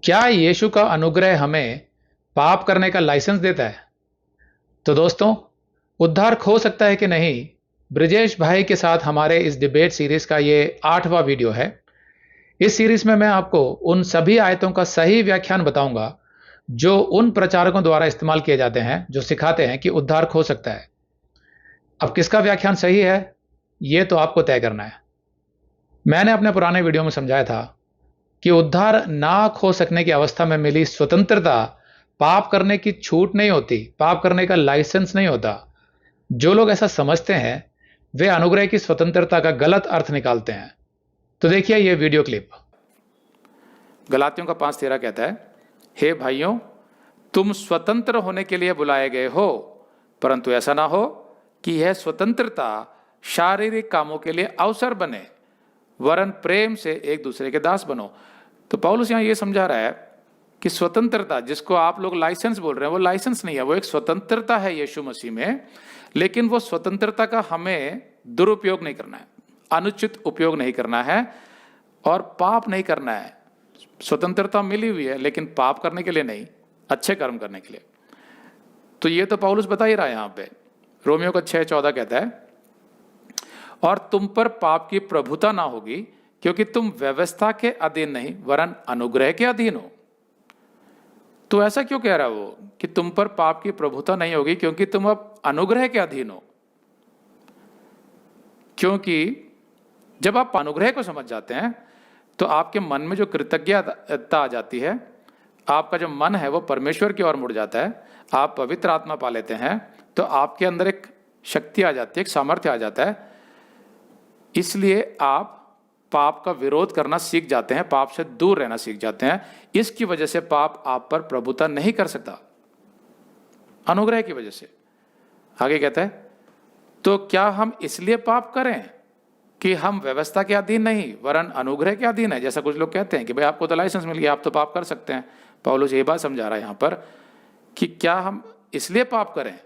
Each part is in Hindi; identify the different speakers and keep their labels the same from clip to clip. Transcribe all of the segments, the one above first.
Speaker 1: क्या यीशु का अनुग्रह हमें पाप करने का लाइसेंस देता है? तो दोस्तों, उद्धार खो सकता है कि नहीं, ब्रिजेश भाई के साथ हमारे इस डिबेट सीरीज का ये 8वां वीडियो है। इस सीरीज में मैं आपको उन सभी आयतों का सही व्याख्यान बताऊंगा जो उन प्रचारकों द्वारा इस्तेमाल किए जाते हैं जो सिखाते हैं कि उद्धार खो सकता है। अब किसका व्याख्यान सही है, ये तो आपको तय करना है। मैंने अपने पुराने वीडियो में समझाया था कि उद्धार ना खो सकने की अवस्था में मिली स्वतंत्रता पाप करने की छूट नहीं होती, पाप करने का लाइसेंस नहीं होता। जो लोग ऐसा समझते हैं वे अनुग्रह की स्वतंत्रता का गलत अर्थ निकालते हैं। तो देखिए ये वीडियो क्लिप।
Speaker 2: गलातियों का 5:13 कहता है, हे भाइयों, तुम स्वतंत्र होने के लिए बुलाए गए हो, परंतु ऐसा ना हो कि यह स्वतंत्रता शारीरिक कामों के लिए अवसर बने, वरन प्रेम से एक दूसरे के दास बनो। तो पौलुस यहाँ ये समझा रहा है कि स्वतंत्रता, जिसको आप लोग लाइसेंस बोल रहे हैं, वो लाइसेंस नहीं है, वो एक स्वतंत्रता है यीशु मसीह में। लेकिन वो स्वतंत्रता का हमें दुरुपयोग नहीं करना है, अनुचित उपयोग नहीं करना है और पाप नहीं करना है। स्वतंत्रता मिली हुई है लेकिन पाप करने के लिए नहीं, अच्छे कर्म करने के लिए। तो ये तो पौलुस बता ही रहा है यहाँ पे। रोमियो का 6:14 कहता है, और तुम पर पाप की प्रभुता ना होगी, क्योंकि तुम व्यवस्था के अधीन नहीं वरन अनुग्रह के अधीन हो। तो ऐसा क्यों कह रहा है वो कि तुम पर पाप की प्रभुता नहीं होगी, क्योंकि तुम अब अनुग्रह के अधीन हो। क्योंकि जब आप अनुग्रह को समझ जाते हैं तो आपके मन में जो कृतज्ञता आ जाती है, आपका जो मन है वो परमेश्वर की ओर मुड़ जाता है, आप पवित्र आत्मा पा लेते हैं, तो आपके अंदर एक शक्ति आ जाती है, एक सामर्थ्य आ जाता है। इसलिए आप पाप का विरोध करना सीख जाते हैं, पाप से दूर रहना सीख जाते हैं। इसकी वजह से पाप आप पर प्रभुता नहीं कर सकता, अनुग्रह की वजह से। आगे कहता है, तो क्या हम इसलिए पाप करें कि हम व्यवस्था के अधीन नहीं वरन अनुग्रह के अधीन है? जैसा कुछ लोग कहते हैं कि भाई आपको तो लाइसेंस मिल गया, आप तो पाप कर सकते हैं। पौलुस ये बात समझा रहा है यहाँ पर कि क्या हम इसलिए पाप करें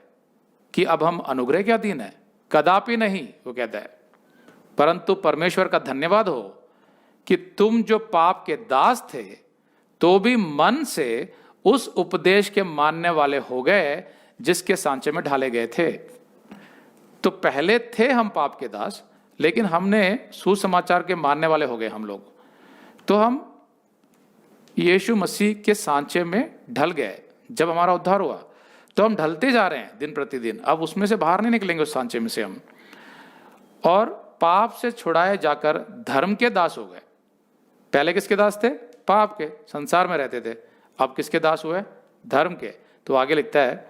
Speaker 2: कि अब हम अनुग्रह के अधीन है? कदापि नहीं, वो कहता है। परंतु परमेश्वर का धन्यवाद हो कि तुम जो पाप के दास थे तो भी मन से उस उपदेश के मानने वाले हो गए जिसके सांचे में ढाले गए थे। तो पहले थे हम पाप के दास, लेकिन हमने सुसमाचार के मानने वाले हो गए हम लोग। तो हम यीशु मसीह के सांचे में ढल गए। जब हमारा उद्धार हुआ तो हम ढलते जा रहे हैं दिन प्रतिदिन। अब उसमें से बाहर नहीं निकलेंगे, उस सांचे में से हम। और पाप से छुड़ाए जाकर धर्म के दास हो गए। पहले किसके दास थे? पाप के, संसार में रहते थे। अब किसके दास हुए? धर्म के। तो आगे लिखता है,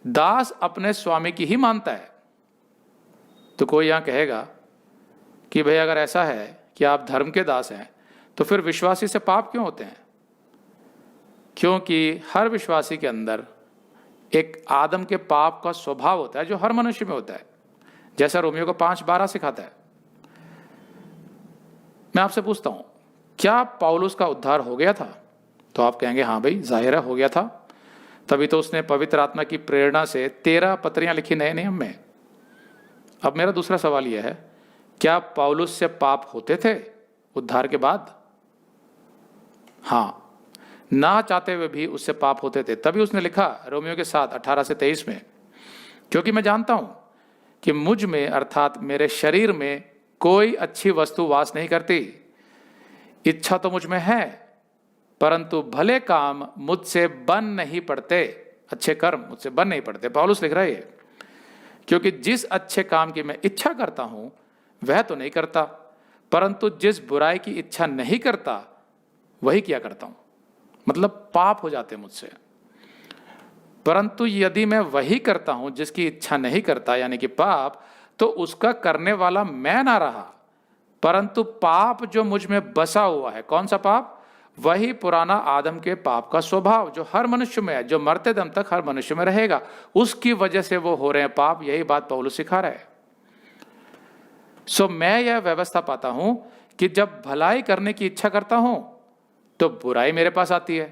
Speaker 2: दास अपने स्वामी की ही मानता है। तो कोई यहां कहेगा कि भाई अगर ऐसा है कि आप धर्म के दास हैं तो फिर विश्वासी से पाप क्यों होते हैं? क्योंकि हर विश्वासी के अंदर एक आदम के पाप का स्वभाव होता है जो हर मनुष्य में होता है, जैसा रोमियो को 5:12 सिखाता है। मैं आपसे पूछता हूं, क्या पौलुस का उद्धार हो गया था? तो आप कहेंगे हाँ भाई, जाहिर है हो गया था, तभी तो उसने पवित्र आत्मा की प्रेरणा से 13 पत्रियां लिखी नए नियम में। अब मेरा दूसरा सवाल यह है, क्या पौलुस से पाप होते थे उद्धार के बाद? हाँ, ना चाहते हुए भी उससे पाप होते थे। तभी उसने लिखा रोमियो के 7:18-23 में, क्योंकि मैं जानता हूं कि मुझ में अर्थात मेरे शरीर में कोई अच्छी वस्तु वास नहीं करती। इच्छा तो मुझ में है, परंतु भले काम मुझसे बन नहीं पड़ते, अच्छे कर्म मुझसे बन नहीं पड़ते। पौलुस लिख रहा है, क्योंकि जिस अच्छे काम की मैं इच्छा करता हूं वह तो नहीं करता, परंतु जिस बुराई की इच्छा नहीं करता वही किया करता हूं। मतलब पाप हो जाते मुझसे। परंतु यदि मैं वही करता हूं जिसकी इच्छा नहीं करता, यानी कि पाप, तो उसका करने वाला मैं ना रहा, परंतु पाप जो मुझ में बसा हुआ है। कौन सा पाप? वही पुराना आदम के पाप का स्वभाव जो हर मनुष्य में है, जो मरते दम तक हर मनुष्य में रहेगा। उसकी वजह से वो हो रहे हैं पाप। यही बात पौलुस सिखा रहा है। सो मैं यह व्यवस्था पाता हूं कि जब भलाई करने की इच्छा करता हूं तो बुराई मेरे पास आती है,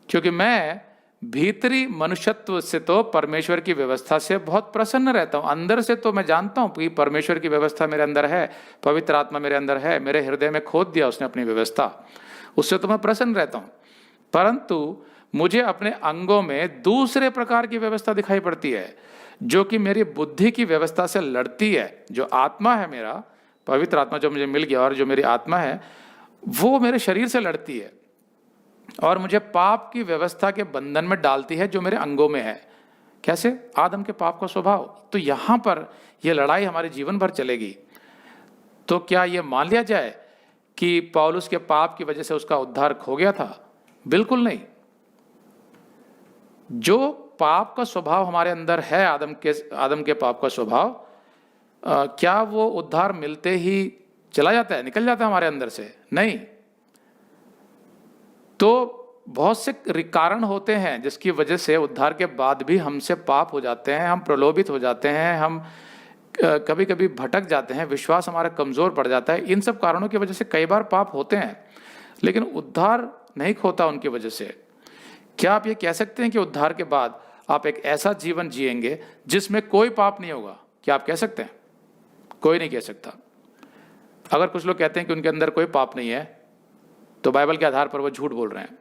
Speaker 2: क्योंकि मैं भीतरी मनुष्यत्व से तो परमेश्वर की व्यवस्था से बहुत प्रसन्न रहता हूं। अंदर से तो मैं जानता हूं कि परमेश्वर की व्यवस्था मेरे अंदर है, पवित्र आत्मा मेरे अंदर है, मेरे हृदय में खोद दिया उसने अपनी व्यवस्था, उससे तो मैं प्रसन्न रहता हूं। परंतु मुझे अपने अंगों में दूसरे प्रकार की व्यवस्था दिखाई पड़ती है, जो कि मेरी बुद्धि की व्यवस्था से लड़ती है। जो आत्मा है मेरा, पवित्र आत्मा जो मुझे मिल गया और जो मेरी आत्मा है, वो मेरे शरीर से लड़ती है और मुझे पाप की व्यवस्था के बंधन में डालती है जो मेरे अंगों में है। कैसे? आदम के पाप का स्वभाव। तो यहां पर यह लड़ाई हमारे जीवन भर चलेगी। तो क्या यह मान लिया जाए कि पौलुस के पाप की वजह से उसका उद्धार खो गया था? बिल्कुल नहीं। जो पाप का स्वभाव हमारे अंदर है, आदम के पाप का स्वभाव, क्या वो उद्धार मिलते ही चला जाता है, निकल जाता है हमारे अंदर से? नहीं। तो बहुत से कारण होते हैं जिसकी वजह से उद्धार के बाद भी हमसे पाप हो जाते हैं, हम प्रलोभित हो जाते हैं, हम कभी कभी भटक जाते हैं, विश्वास हमारा कमजोर पड़ जाता है। इन सब कारणों की वजह से कई बार पाप होते हैं, लेकिन उद्धार नहीं खोता उनकी वजह से। क्या आप ये कह सकते हैं कि उद्धार के बाद आप एक ऐसा जीवन जिएंगे जिसमें कोई पाप नहीं होगा? क्या आप कह सकते हैं? कोई नहीं कह सकता। अगर कुछ लोग कहते हैं कि उनके अंदर कोई पाप नहीं है, तो बाइबल के आधार पर वो झूठ बोल रहे हैं,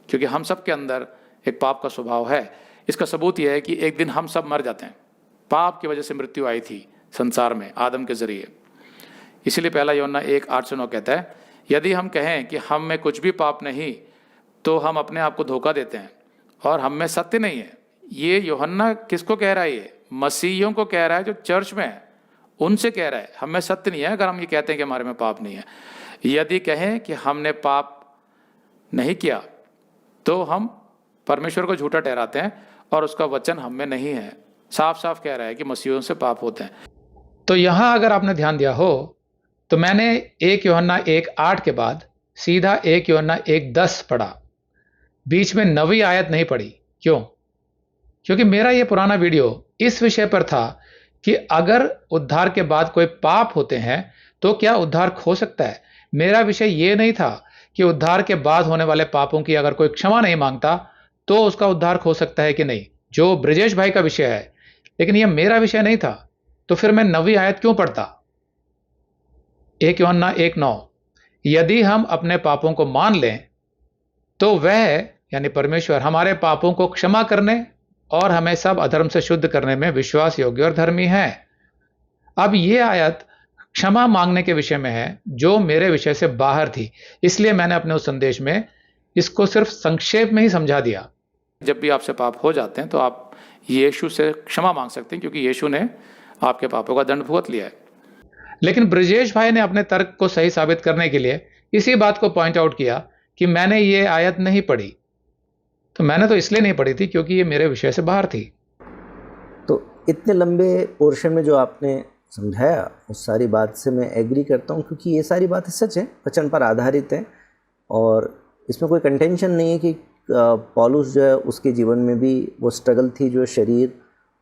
Speaker 2: क्योंकि हम सब के अंदर एक पाप का स्वभाव है। इसका सबूत यह है कि एक दिन हम सब मर जाते हैं। पाप की वजह से मृत्यु आई थी संसार में आदम के जरिए। इसीलिए पहला यूहन्ना 1:8-9 कहता है, यदि हम कहें कि हम में कुछ भी पाप नहीं, तो हम अपने आप को धोखा देते हैं और हम में सत्य नहीं है। ये यूहन्ना किसको कह रहा है? ये मसीहियों को कह रहा है जो चर्च में है, उनसे कह रहा है हम में सत्य नहीं है अगर हम ये कहते हैं कि हमारे में पाप नहीं है। यदि कहें कि हमने पाप नहीं किया, तो हम परमेश्वर को झूठा ठहराते हैं और उसका वचन हम में नहीं है। साफ साफ कह रहा है कि मसीहियों से पाप होते हैं।
Speaker 1: तो यहां अगर आपने ध्यान दिया हो, तो मैंने 1 यूहन्ना 1:8 के बाद सीधा 1 यूहन्ना 1:10 पढ़ा, बीच में 9वीं आयत नहीं पढ़ी। क्यों? क्योंकि मेरा यह पुराना वीडियो इस विषय पर था कि अगर उद्धार के बाद कोई पाप होते हैं तो क्या उद्धार खो सकता है। मेरा विषय यह नहीं था कि उद्धार के बाद होने वाले पापों की अगर कोई क्षमा नहीं मांगता तो उसका उद्धार खो सकता है कि नहीं, जो ब्रजेश भाई का विषय है। लेकिन यह मेरा विषय नहीं था, तो फिर मैं 9वीं आयत क्यों पढ़ता? 1 यूहन्ना 1:9, यदि हम अपने पापों को मान लें तो वह यानी परमेश्वर हमारे पापों को क्षमा करने और हमें सब अधर्म से शुद्ध करने में विश्वास योग्य और धर्मी है। अब यह आयत क्षमा मांगने के विषय में है, जो मेरे विषय से बाहर थी। इसलिए मैंने अपने उस संदेश में इसको सिर्फ संक्षेप में ही समझा दिया।
Speaker 2: जब भी आपसे पाप हो जाते हैं तो आप यीशु से क्षमा मांग सकते हैं, क्योंकि यीशु ने आपके पापों का दंड भुगत लिया है।
Speaker 1: लेकिन ब्रजेश भाई ने अपने तर्क को सही साबित करने के लिए इसी बात को पॉइंट आउट किया कि मैंने ये आयत नहीं पढ़ी। तो मैंने तो इसलिए नहीं पढ़ी थी क्योंकि ये मेरे विषय से बाहर थी।
Speaker 3: तो इतने लंबे पोर्शन में जो आपने समझाया, उस सारी बात से मैं एग्री करता हूँ, क्योंकि ये सारी बातें सच है, वचन पर आधारित है और इसमें कोई कंटेंशन नहीं है कि पौलुस जो है उसके जीवन में भी वो स्ट्रगल थी जो शरीर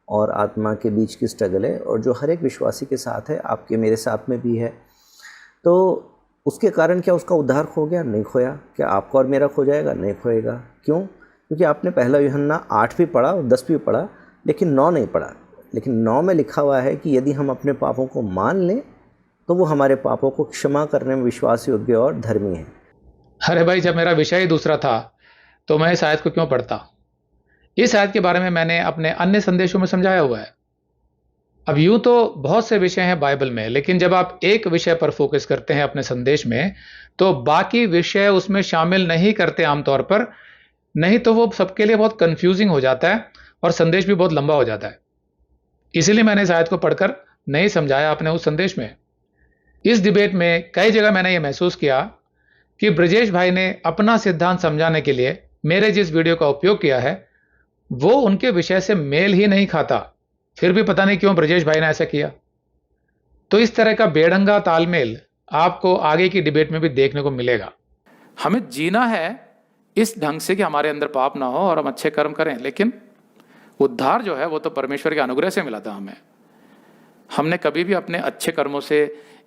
Speaker 3: और आत्मा के बीच की स्ट्रगल है, और जो हर एक विश्वासी के साथ है, आपके मेरे साथ में भी है। तो उसके कारण क्या उसका उद्धार खो गया? नहीं खोया। क्या आपका और मेरा खो जाएगा? नहीं खोएगा। क्यों? क्योंकि आपने पहला यूहन्ना 8 भी पढ़ा और 10 भी पढ़ा, लेकिन 9 नहीं पढ़ा। लेकिन 9 में लिखा हुआ है कि यदि हम अपने पापों को मान लें तो वो हमारे पापों को क्षमा करने में विश्वास योग्य और धर्मी है।
Speaker 1: अरे भाई, जब मेरा विषय ही दूसरा था तो मैं इस आयत को क्यों पढ़ता? इस आयत के बारे में मैंने अपने अन्य संदेशों में समझाया हुआ है। अब यूं तो बहुत से विषय हैं बाइबल में, लेकिन जब आप एक विषय पर फोकस करते हैं अपने संदेश में, तो बाकी विषय उसमें शामिल नहीं करते आमतौर पर। नहीं तो वो सबके लिए बहुत कंफ्यूजिंग हो जाता है और संदेश भी बहुत लंबा हो जाता है। इसीलिए मैंने इस आयत को पढ़कर नहीं समझाया अपने उस संदेश में। इस डिबेट में कई जगह मैंने ये महसूस किया कि ब्रजेश भाई ने अपना सिद्धांत समझाने के लिए मेरे जिस वीडियो का उपयोग किया है वो उनके विषय से मेल ही नहीं खाता। फिर भी पता नहीं क्यों ब्रजेश भाई ने ऐसा किया। तो इस तरह का बेढंगा तालमेल आपको आगे की डिबेट में भी देखने को मिलेगा।
Speaker 2: हमें जीना है इस ढंग से कि हमारे अंदर पाप ना हो और हम अच्छे कर्म करें, लेकिन उद्धार जो है वो तो परमेश्वर के अनुग्रह से मिला था हमें। हमने कभी भी अपने अच्छे कर्मों से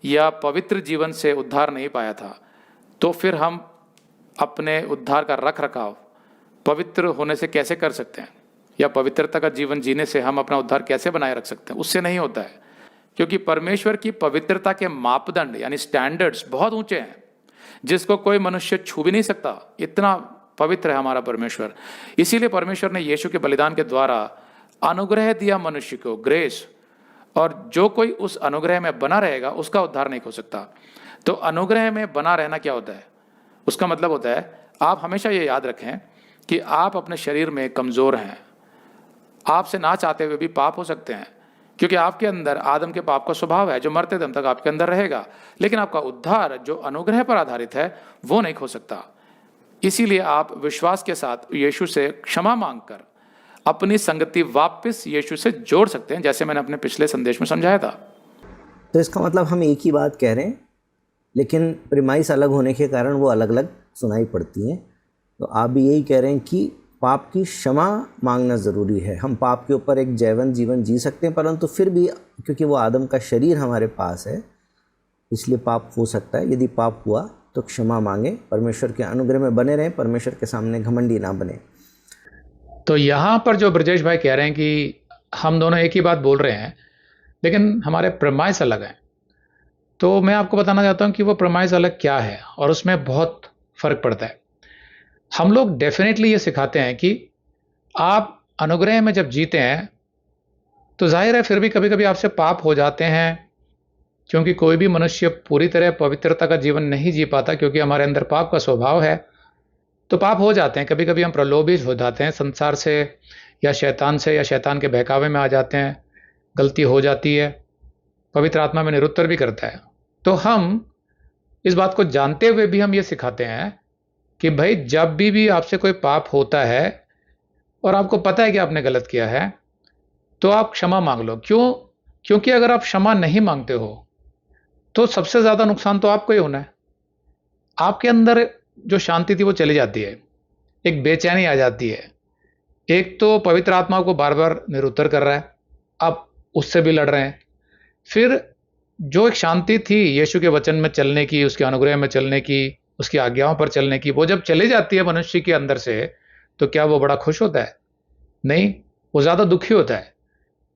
Speaker 2: या पवित्र जीवन से उद्धार नहीं पाया था। तो फिर हम अपने उद्धार का रख रखाव पवित्र होने से कैसे कर सकते हैं, या पवित्रता का जीवन जीने से हम अपना उद्धार कैसे बनाए रख सकते हैं? उससे नहीं होता है, क्योंकि परमेश्वर की पवित्रता के मापदंड यानी स्टैंडर्ड्स बहुत ऊंचे हैं, जिसको कोई मनुष्य छू भी नहीं सकता। इतना पवित्र है हमारा परमेश्वर। इसीलिए परमेश्वर ने यीशु के बलिदान के द्वारा अनुग्रह दिया मनुष्य को, ग्रेस, और जो कोई उस अनुग्रह में बना रहेगा उसका उद्धार नहीं हो सकता। तो अनुग्रह में बना रहना क्या होता है? उसका मतलब होता है, आप हमेशा ये याद रखें कि आप अपने शरीर में कमज़ोर हैं। आपसे ना चाहते हुए भी पाप हो सकते हैं, क्योंकि आपके अंदर आदम के पाप का स्वभाव है जो मरते दम तक आपके अंदर रहेगा। लेकिन आपका उद्धार जो अनुग्रह पर आधारित है वो नहीं हो सकता। इसीलिए आप विश्वास के साथ यीशु से क्षमा मांगकर अपनी संगति वापस यीशु से जोड़ सकते हैं, जैसे मैंने अपने पिछले संदेश में समझाया था।
Speaker 3: तो इसका मतलब हम एक ही बात कह रहे हैं, लेकिन प्रीमाइस अलग होने के कारण वो अलग अलग सुनाई पड़ती हैं। तो आप भी यही कह रहे हैं कि पाप की क्षमा मांगना ज़रूरी है। हम पाप के ऊपर एक जैवन जीवन जी सकते हैं, परंतु फिर भी क्योंकि वो आदम का शरीर हमारे पास है, इसलिए पाप हो सकता है। यदि पाप हुआ तो क्षमा मांगे, परमेश्वर के अनुग्रह में बने रहें, परमेश्वर के सामने घमंडी ना बने।
Speaker 1: तो यहाँ पर जो ब्रजेश भाई कह रहे हैं कि हम दोनों एक ही बात बोल रहे हैं, लेकिन हमारे प्रमाइस अलग हैं, तो मैं आपको बताना चाहता हूँ कि वो प्रमाइस अलग क्या है और उसमें बहुत फ़र्क पड़ता है। हम लोग डेफिनेटली ये सिखाते हैं कि आप अनुग्रह में जब जीते हैं तो जाहिर है फिर भी कभी कभी आपसे पाप हो जाते हैं, क्योंकि कोई भी मनुष्य पूरी तरह पवित्रता का जीवन नहीं जी पाता, क्योंकि हमारे अंदर पाप का स्वभाव है। तो पाप हो जाते हैं, कभी कभी हम प्रलोभित हो जाते हैं संसार से या शैतान के बहकावे में आ जाते हैं, गलती हो जाती है, पवित्र आत्मा में निरुत्तर भी करता है। तो हम इस बात को जानते हुए भी हम ये सिखाते हैं कि भाई जब भी आपसे कोई पाप होता है और आपको पता है कि आपने गलत किया है, तो आप क्षमा मांग लो। क्यों? क्योंकि अगर आप क्षमा नहीं मांगते हो तो सबसे ज़्यादा नुकसान तो आपको ही होना है। आपके अंदर जो शांति थी वो चली जाती है, एक बेचैनी आ जाती है। एक तो पवित्र आत्मा को बार बार निरुत्तर कर रहा है, आप उससे भी लड़ रहे हैं। फिर जो एक शांति थी यीशु के वचन में चलने की, उसके अनुग्रह में चलने की, उसकी आज्ञाओं पर चलने की, वो जब चली जाती है मनुष्य के अंदर से, तो क्या वो बड़ा खुश होता है? नहीं, वो ज़्यादा दुखी होता है।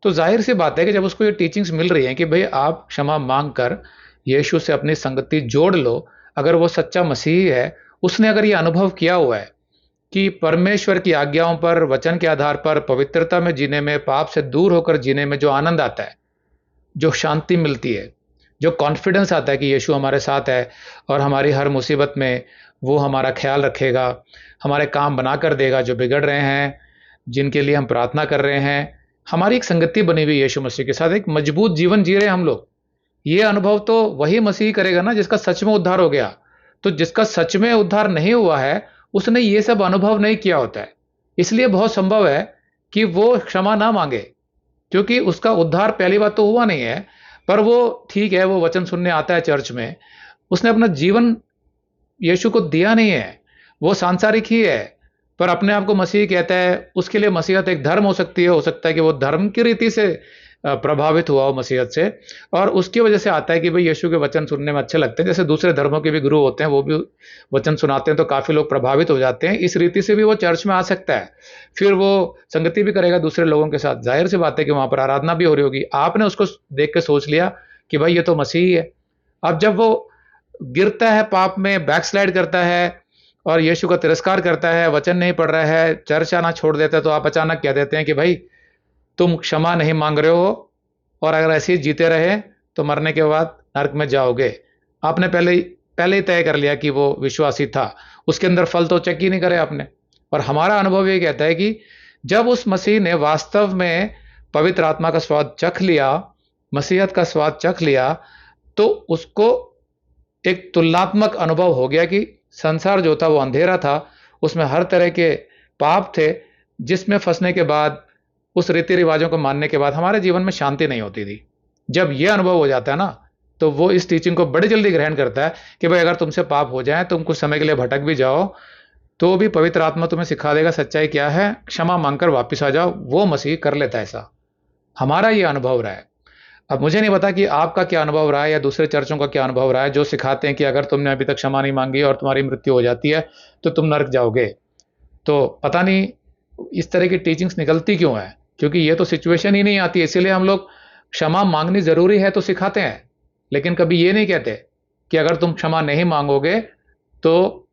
Speaker 1: तो जाहिर सी बात है कि जब उसको ये टीचिंग्स मिल रही हैं कि भाई आप क्षमा मांग कर यीशु से अपनी संगति जोड़ लो, अगर वो सच्चा मसीही है, उसने अगर ये अनुभव किया हुआ है कि परमेश्वर की आज्ञाओं पर, वचन के आधार पर पवित्रता में जीने में, पाप से दूर होकर जीने में जो आनंद आता है, जो शांति मिलती है, जो कॉन्फिडेंस आता है कि यीशु हमारे साथ है और हमारी हर मुसीबत में वो हमारा ख्याल रखेगा, हमारे काम बना कर देगा जो बिगड़ रहे हैं, जिनके लिए हम प्रार्थना कर रहे हैं। हमारी एक संगति बनी हुई यीशु मसीह के साथ, एक मजबूत जीवन जी रहे हैं हम लोग। ये अनुभव तो वही मसीह करेगा ना जिसका सच में उद्धार हो गया। तो जिसका सच में उद्धार नहीं हुआ है, उसने ये सब अनुभव नहीं किया होता है। इसलिए बहुत संभव है कि वो क्षमा ना मांगे, क्योंकि उसका उद्धार पहली बात तो हुआ नहीं है। पर वो ठीक है, वो वचन सुनने आता है चर्च में, उसने अपना जीवन यीशु को दिया नहीं है, वो सांसारिक ही है, पर अपने आप को मसीह कहता है। उसके लिए मसीहत एक धर्म हो सकती है, हो सकता है कि वो धर्म की रीति से प्रभावित हुआ हो मसीहत से, और उसकी वजह से आता है कि भाई यीशु के वचन सुनने में अच्छे लगते हैं। जैसे दूसरे धर्मों के भी गुरु होते हैं, वो भी वचन सुनाते हैं तो काफ़ी लोग प्रभावित हो जाते हैं। इस रीति से भी वो चर्च में आ सकता है, फिर वो संगति भी करेगा दूसरे लोगों के साथ। जाहिर सी बात है कि वहाँ पर आराधना भी हो रही होगी। आपने उसको देख के सोच लिया कि भाई ये तो मसीही है। अब जब वो गिरता है पाप में, बैकस्लाइड करता है और यीशु का तिरस्कार करता है, वचन नहीं पढ़ रहा है, चर्च आना छोड़ देता है, तो आप अचानक कह देते हैं कि भाई तुम क्षमा नहीं मांग रहे हो और अगर ऐसे ही जीते रहे तो मरने के बाद नरक में जाओगे। आपने पहले ही तय कर लिया कि वो विश्वासी था, उसके अंदर फल तो चेक ही नहीं करे आपने। और हमारा अनुभव ये कहता है कि जब उस मसीह ने वास्तव में पवित्र आत्मा का स्वाद चख लिया, मसीहत का स्वाद चख लिया, तो उसको एक तुलनात्मक अनुभव हो गया कि संसार जो था वो अंधेरा था, उसमें हर तरह के पाप थे, जिसमें फंसने के बाद, उस रीति रिवाजों को मानने के बाद हमारे जीवन में शांति नहीं होती थी। जब ये अनुभव हो जाता है ना, तो वो इस टीचिंग को बड़ी जल्दी ग्रहण करता है कि भाई अगर तुमसे पाप हो जाए, तुम कुछ समय के लिए भटक भी जाओ, तो भी पवित्र आत्मा तुम्हें सिखा देगा सच्चाई क्या है, क्षमा मांगकर वापस आ जाओ। वो मसीह कर लेता है ऐसा। हमारा ये अनुभव रहा है। अब मुझे नहीं पता कि आपका क्या अनुभव रहा है या दूसरे चर्चों का क्या अनुभव रहा है, जो सिखाते हैं कि अगर तुमने अभी तक क्षमा नहीं मांगी और तुम्हारी मृत्यु हो जाती है तो तुम नरक जाओगे। तो पता नहीं इस तरह की टीचिंग्स निकलती क्यों है, क्योंकि ये तो सिचुएशन ही नहीं आती। इसीलिए हम लोग क्षमा मांगनी ज़रूरी है तो सिखाते हैं, लेकिन कभी ये नहीं कहते कि अगर तुम क्षमा नहीं मांगोगे तो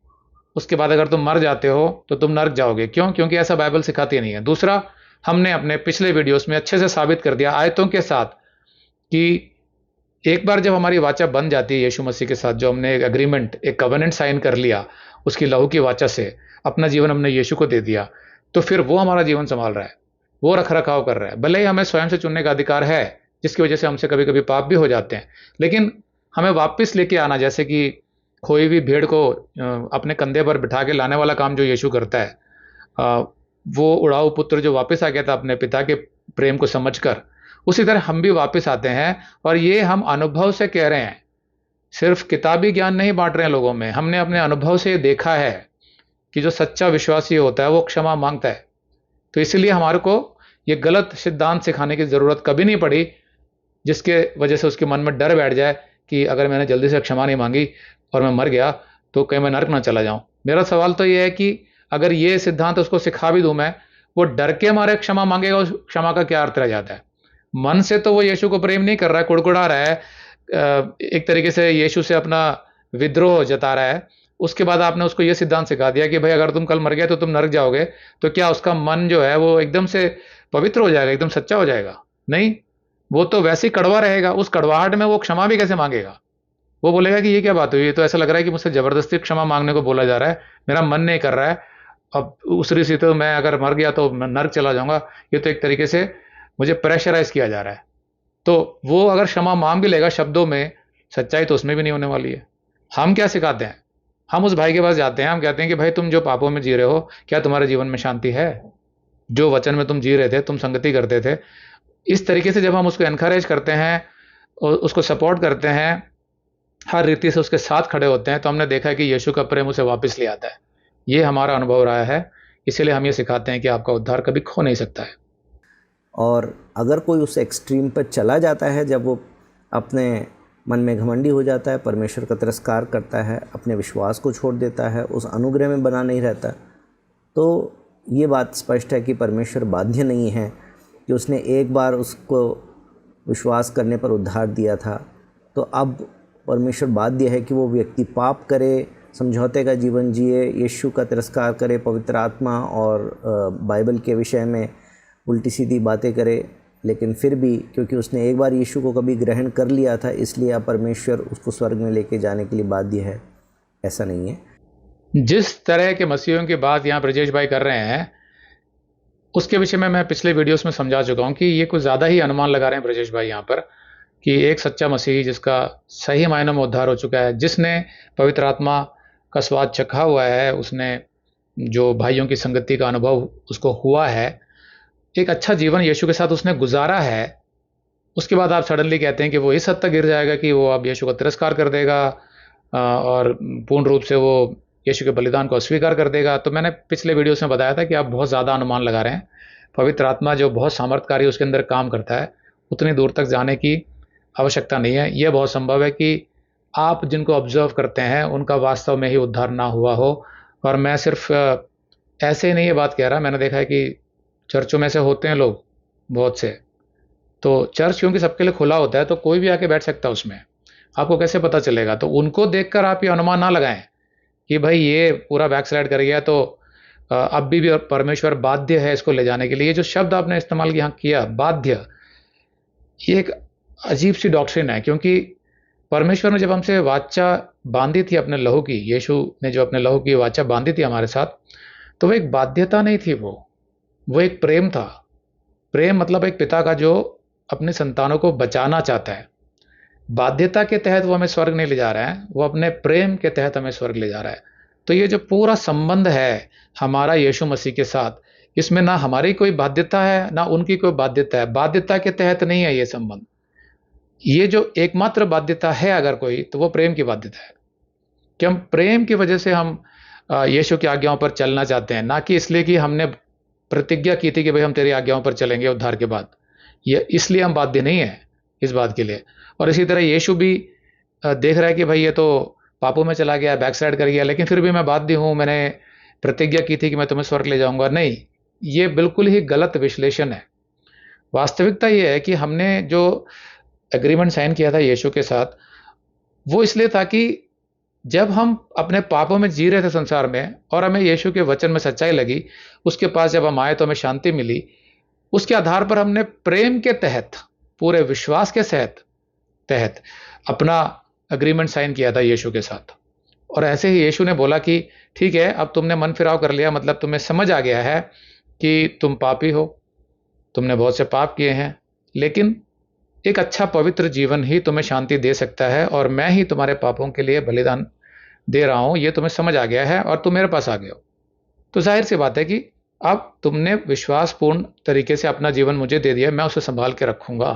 Speaker 1: उसके बाद अगर तुम मर जाते हो तो तुम नरक जाओगे। क्यों? क्योंकि ऐसा बाइबल सिखाती नहीं है। दूसरा, हमने अपने पिछले वीडियोस में अच्छे से साबित कर दिया आयतों के साथ कि एक बार जब हमारी वाचा बन जाती है यीशु मसीह के साथ, जो हमने एक एग्रीमेंट, एक कवेनेंट साइन कर लिया उसकी लहू की वाचा से, अपना जीवन हमने यीशु को दे दिया, तो फिर वो हमारा जीवन संभाल रहा है, वो रख रखाव कर रहा है। भले ही हमें स्वयं से चुनने का अधिकार है, जिसकी वजह से हमसे कभी कभी पाप भी हो जाते हैं, लेकिन हमें वापस लेके आना, जैसे कि खोई हुई भेड़ को अपने कंधे पर बिठा के लाने वाला काम जो यीशु करता है, वो उड़ाऊ पुत्र जो वापस आ गया था अपने पिता के प्रेम को समझकर, उसी तरह हम भी वापस आते हैं। और ये हम अनुभव से कह रहे हैं, सिर्फ किताबी ज्ञान नहीं बांट रहे हैं लोगों में। हमने अपने अनुभव से देखा है कि जो सच्चा विश्वासी होता है वो क्षमा मांगता है। तो इसलिए हमारे को ये गलत सिद्धांत सिखाने की ज़रूरत कभी नहीं पड़ी, जिसके वजह से उसके मन में डर बैठ जाए कि अगर मैंने जल्दी से क्षमा नहीं मांगी और मैं मर गया तो कहीं मैं नरक ना चला जाऊं। मेरा सवाल तो ये है कि अगर ये सिद्धांत उसको सिखा भी दूं मैं, वो डर के मारे क्षमा मांगेगा, उस क्षमा का क्या अर्थ रह जाता है? मन से तो वो यीशु को प्रेम नहीं कर रहा है, कुड़कुड़ा रहा है, एक तरीके से यीशु से अपना विद्रोह जता रहा है। उसके बाद आपने उसको ये सिद्धांत सिखा दिया कि भाई अगर तुम कल मर गए तो तुम नरक जाओगे, तो क्या उसका मन जो है वो एकदम से पवित्र हो जाएगा, एकदम सच्चा हो जाएगा? नहीं, वो तो वैसे ही कड़वा रहेगा। उस कड़वाहट में वो क्षमा भी कैसे मांगेगा? वो बोलेगा कि ये क्या बात हुई, ये तो ऐसा लग रहा है कि मुझसे जबरदस्ती क्षमा मांगने को बोला जा रहा है, मेरा मन नहीं कर रहा है, अब उसरी से तो मैं अगर मर गया तो मैं नरक चला जाऊंगा, ये तो एक तरीके से मुझे प्रेशराइज किया जा रहा है। तो वो अगर क्षमा मांग भी लेगा शब्दों में, सच्चाई तो उसमें भी नहीं होने वाली है। हम क्या सिखाते हैं? हम उस भाई के पास जाते हैं, हम कहते हैं कि भाई तुम जो पापों में जी रहे हो, क्या तुम्हारे जीवन में शांति है? जो वचन में तुम जी रहे थे, तुम संगति करते थे, इस तरीके से जब हम उसको एनकरेज करते हैं और उसको सपोर्ट करते हैं, हर रीति से उसके साथ खड़े होते हैं, तो हमने देखा है कि यीशु का प्रेम उसे वापस ले आता है। ये हमारा अनुभव रहा है, इसीलिए हम ये सिखाते हैं कि आपका उद्धार कभी खो नहीं सकता है।
Speaker 3: और अगर कोई उस एक्सट्रीम पर चला जाता है, जब वो अपने मन में घमंडी हो जाता है, परमेश्वर का तिरस्कार करता है, अपने विश्वास को छोड़ देता है, उस अनुग्रह में बना नहीं रहता, तो ये बात स्पष्ट है कि परमेश्वर बाध्य नहीं है कि उसने एक बार उसको विश्वास करने पर उद्धार दिया था, तो अब परमेश्वर बाध्य है कि वो व्यक्ति पाप करे, समझौते का जीवन जिए, यीशु का तिरस्कार करे, पवित्र आत्मा और बाइबल के विषय में उल्टी सीधी बातें करे, लेकिन फिर भी क्योंकि उसने एक बार यीशु को कभी ग्रहण कर लिया था, इसलिए अब परमेश्वर उसको स्वर्ग में लेके जाने के लिए बाध्य है? ऐसा नहीं है।
Speaker 1: जिस तरह के मसीहों की बात यहाँ ब्रजेश भाई कर रहे हैं, उसके विषय में मैं पिछले वीडियोस में समझा चुका हूँ कि ये कुछ ज़्यादा ही अनुमान लगा रहे हैं ब्रजेश भाई यहाँ पर, कि एक सच्चा मसीही जिसका सही मायनों में उद्धार हो चुका है, जिसने पवित्र आत्मा का स्वाद चखा हुआ है, उसने जो भाइयों की संगति का अनुभव उसको हुआ है, एक अच्छा जीवन यीशु के साथ उसने गुजारा है, उसके बाद आप सडनली कहते हैं कि वो इस हद तक गिर जाएगा कि वो अब यीशु का तिरस्कार कर देगा और पूर्ण रूप से वो यीशु के बलिदान को अस्वीकार कर देगा। तो मैंने पिछले वीडियोस में बताया था कि आप बहुत ज़्यादा अनुमान लगा रहे हैं। पवित्र आत्मा जो बहुत सामर्थ्यकारी उसके अंदर काम करता है, उतनी दूर तक जाने की आवश्यकता नहीं है। यह बहुत संभव है कि आप जिनको ऑब्जर्व करते हैं उनका वास्तव में ही उद्धार ना हुआ हो। और मैं सिर्फ ऐसे ही नहीं ये बात कह रहा, मैंने देखा है कि चर्चों में से होते हैं लोग बहुत से, तो चर्च क्योंकि सबके लिए खुला होता है तो कोई भी आके बैठ सकता है उसमें, आपको कैसे पता चलेगा? तो उनको देखकर आप ये अनुमान ना लगाएं कि भाई ये पूरा बैकस्लाइड कर गया तो अब भी परमेश्वर बाध्य है इसको ले जाने के लिए। ये जो शब्द आपने इस्तेमाल यहाँ किया, बाध्य, ये एक अजीब सी डॉक्ट्रिन है, क्योंकि परमेश्वर ने जब हमसे वाचा बांधी थी अपने लहू की, यीशु ने जो अपने लहू की वाचा बांधी थी हमारे साथ, तो वो एक बाध्यता नहीं थी, वो एक प्रेम था। प्रेम मतलब एक पिता का जो अपने संतानों को बचाना चाहता है। बाध्यता के तहत वो हमें स्वर्ग नहीं ले जा रहा है, वो अपने प्रेम के तहत हमें स्वर्ग ले जा रहा है। तो ये जो पूरा संबंध है हमारा यीशु मसीह के साथ, इसमें ना हमारी कोई बाध्यता है ना उनकी कोई बाध्यता है। बाध्यता के तहत नहीं है ये संबंध। ये जो एकमात्र बाध्यता है अगर कोई, तो वो प्रेम की बाध्यता है कि हम प्रेम की वजह से हम यीशु की आज्ञाओं पर चलना चाहते हैं, ना कि इसलिए कि हमने प्रतिज्ञा की थी कि भाई हम तेरी आज्ञाओं पर चलेंगे उद्धार के बाद। ये इसलिए हम बाध्य नहीं है इस बात के लिए। और इसी तरह यीशु भी देख रहा है कि भाई ये तो पापों में चला गया, बैकसाइड कर गया, लेकिन फिर भी मैं बाध्य हूँ, मैंने प्रतिज्ञा की थी कि मैं तुम्हें स्वर्ग ले जाऊंगा। नहीं, ये बिल्कुल ही गलत विश्लेषण है। वास्तविकता ये है कि हमने जो एग्रीमेंट साइन किया था यीशु के साथ, वो इसलिए था कि जब हम अपने पापों में जी रहे थे संसार में और हमें यीशु के वचन में सच्चाई लगी, उसके पास जब हम आए तो हमें शांति मिली। उसके आधार पर हमने प्रेम के तहत, पूरे विश्वास के तहत अपना एग्रीमेंट साइन किया था यीशु के साथ। और ऐसे ही यीशु ने बोला कि ठीक है, अब तुमने मन फिराव कर लिया, मतलब तुम्हें समझ आ गया है कि तुम पापी हो, तुमने बहुत से पाप किए हैं, लेकिन एक अच्छा पवित्र जीवन ही तुम्हें शांति दे सकता है और मैं ही तुम्हारे पापों के लिए बलिदान दे रहा हूं, ये तुम्हें समझ आ गया है और तुम मेरे पास आ गए हो। तो जाहिर सी बात है कि अब तुमने विश्वासपूर्ण तरीके से अपना जीवन मुझे दे दिया, मैं उसे संभाल के रखूंगा।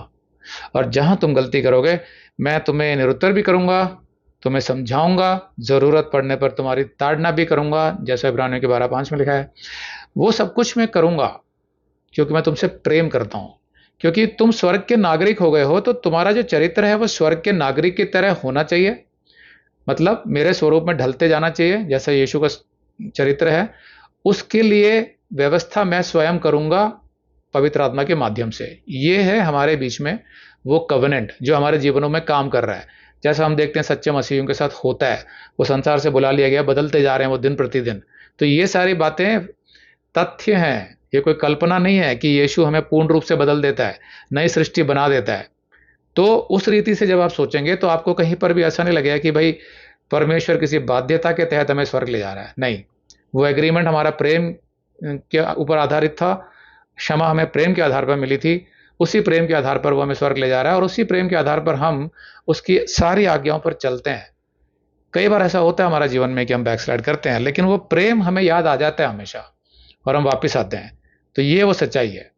Speaker 1: और जहां तुम गलती करोगे मैं तुम्हें निरुत्तर भी करूंगा, तुम्हें समझाऊंगा, जरूरत पड़ने पर तुम्हारी ताड़ना भी करूंगा, जैसा इब्रानियों के 12:5 में लिखा है। वो सब कुछ मैं करूंगा क्योंकि मैं तुमसे प्रेम करता हूं। क्योंकि तुम स्वर्ग के नागरिक हो गए हो, तो तुम्हारा जो चरित्र है वो स्वर्ग के नागरिक की तरह होना चाहिए, मतलब मेरे स्वरूप में ढलते जाना चाहिए जैसा यीशु का चरित्र है। उसके लिए व्यवस्था मैं स्वयं करूंगा पवित्र आत्मा के माध्यम से। ये है हमारे बीच में वो कवेनेंट जो हमारे जीवनों में काम कर रहा है। जैसा हम देखते हैं सच्चे मसीहियों के साथ होता है, वो संसार से बुला लिया गया, बदलते जा रहे हैं वो दिन प्रतिदिन। तो ये सारी बातें तथ्य हैं, ये कोई कल्पना नहीं है कि यीशु हमें पूर्ण रूप से बदल देता है, नई सृष्टि बना देता है। तो उस रीति से जब आप सोचेंगे तो आपको कहीं पर भी ऐसा नहीं लगेगा कि भाई परमेश्वर किसी बाध्यता के तहत हमें स्वर्ग ले जा रहा है। नहीं, वो एग्रीमेंट हमारा प्रेम के ऊपर आधारित था, क्षमा हमें प्रेम के आधार पर मिली थी, उसी प्रेम के आधार पर वो हमें स्वर्ग ले जा रहा है और उसी प्रेम के आधार पर हम उसकी सारी आज्ञाओं पर चलते हैं। कई बार ऐसा होता है हमारा जीवन में कि हम बैकस्लाइड करते हैं, लेकिन वो प्रेम हमें याद आ जाता है हमेशा और हम वापस आते हैं। तो ये वो सच्चाई है।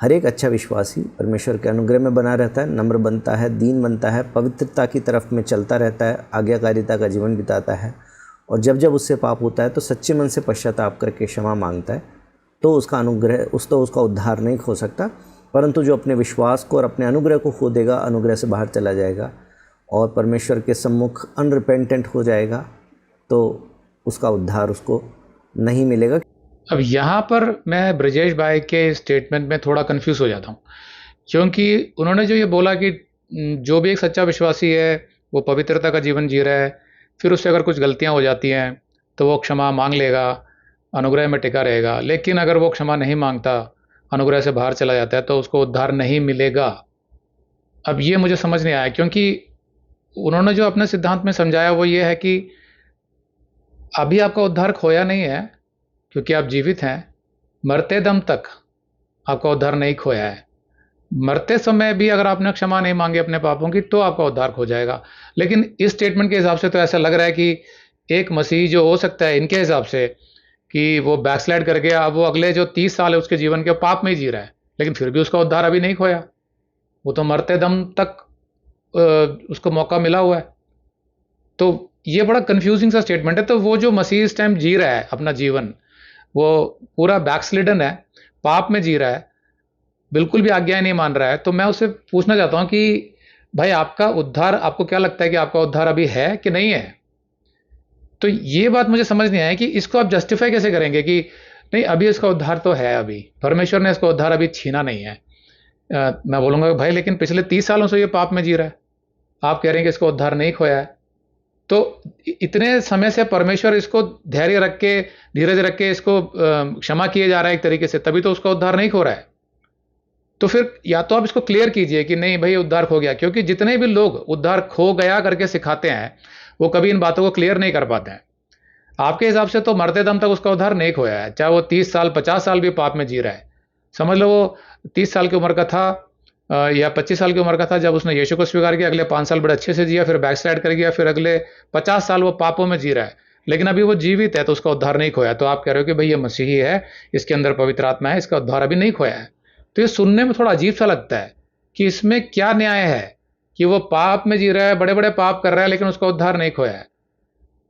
Speaker 3: हर एक अच्छा विश्वासी परमेश्वर के अनुग्रह में बना रहता है, नम्र बनता है, दीन बनता है, पवित्रता की तरफ में चलता रहता है, आज्ञाकारिता का जीवन बिताता है। और जब जब उससे पाप होता है तो सच्चे मन से पश्चाताप करके क्षमा मांगता है, तो उसका अनुग्रह उसका उद्धार नहीं खो सकता। परंतु जो अपने विश्वास को और अपने अनुग्रह को खो देगा, अनुग्रह से बाहर चला जाएगा और परमेश्वर के सम्मुख अनरिपेंटेंट हो जाएगा, तो उसका उद्धार उसको नहीं मिलेगा।
Speaker 1: अब यहाँ पर मैं ब्रजेश भाई के स्टेटमेंट में थोड़ा कंफ्यूज हो जाता हूँ, क्योंकि उन्होंने जो ये बोला कि जो भी एक सच्चा विश्वासी है वो पवित्रता का जीवन जी रहा है, फिर उससे अगर कुछ गलतियाँ हो जाती हैं तो वो क्षमा मांग लेगा, अनुग्रह में टिका रहेगा। लेकिन अगर वो क्षमा नहीं मांगता, अनुग्रह से बाहर चला जाता है, तो उसको उद्धार नहीं मिलेगा। अब ये मुझे समझ नहीं आया, क्योंकि उन्होंने जो अपने सिद्धांत में समझाया वो ये है कि अभी आपका उद्धार खोया नहीं है क्योंकि आप जीवित हैं, मरते दम तक आपका उद्धार नहीं खोया है। मरते समय भी अगर आपने क्षमा नहीं मांगी अपने पापों की तो आपका उद्धार खो जाएगा। लेकिन इस स्टेटमेंट के हिसाब से तो ऐसा लग रहा है कि एक मसीही जो हो सकता है इनके हिसाब से कि वो बैकस्लाइड कर गया, अब वो अगले जो 30 साल है उसके जीवन के पाप में ही जी रहा है, लेकिन फिर भी उसका उद्धार अभी नहीं खोया, वो तो मरते दम तक उसको मौका मिला हुआ है। तो ये बड़ा कंफ्यूजिंग सा स्टेटमेंट है। तो वो जो मसीह इस टाइम जी रहा है अपना जीवन, वो पूरा बैकस्लिडन है, पाप में जी रहा है, बिल्कुल भी आज्ञाएं नहीं मान रहा है। तो मैं उससे पूछना चाहता हूं कि भाई आपका उद्धार, आपको क्या लगता है कि आपका उद्धार अभी है कि नहीं है? तो ये बात मुझे समझ नहीं आया कि इसको आप जस्टिफाई कैसे करेंगे कि नहीं अभी इसका उद्धार तो है, अभी परमेश्वर ने इसका उद्धार अभी छीना नहीं है। मैं बोलूंगा भाई लेकिन पिछले 30 सालों से ये पाप में जी रहा है, आप कह रहे हैं कि इसका उद्धार नहीं खोया है। तो इतने समय से परमेश्वर इसको धैर्य रख के, धीरज रख के इसको क्षमा किए जा रहा है एक तरीके से, तभी तो उसका उद्धार नहीं खो रहा है। तो फिर या तो आप इसको क्लियर कीजिए कि नहीं भाई उद्धार खो गया, क्योंकि जितने भी लोग उद्धार खो गया करके सिखाते हैं वो कभी इन बातों को क्लियर नहीं कर पाते हैं। आपके हिसाब से तो मरते दम तक उसका उद्धार नहीं खोया है, चाहे वो 30 साल 50 साल भी पाप में जी रहा है। समझ लो वो 30 साल की उम्र का था या 25 साल की उम्र का था जब उसने यीशु को स्वीकार किया, अगले 5 साल बड़े अच्छे से जिया, फिर बैकस्लाइड कर गया, फिर अगले 50 साल वो पापों में जी रहा है, लेकिन अभी वो जीवित है तो उसका उद्धार नहीं खोया। तो आप कह रहे हो कि भाई ये मसीही है, इसके अंदर पवित्र आत्मा है, इसका उद्धार अभी नहीं खोया है। तो ये सुनने में थोड़ा अजीब सा लगता है कि इसमें क्या न्याय है कि वो पाप में जी रहा है, बड़े बड़े पाप कर रहा है, लेकिन उसका उद्धार नहीं खोया है।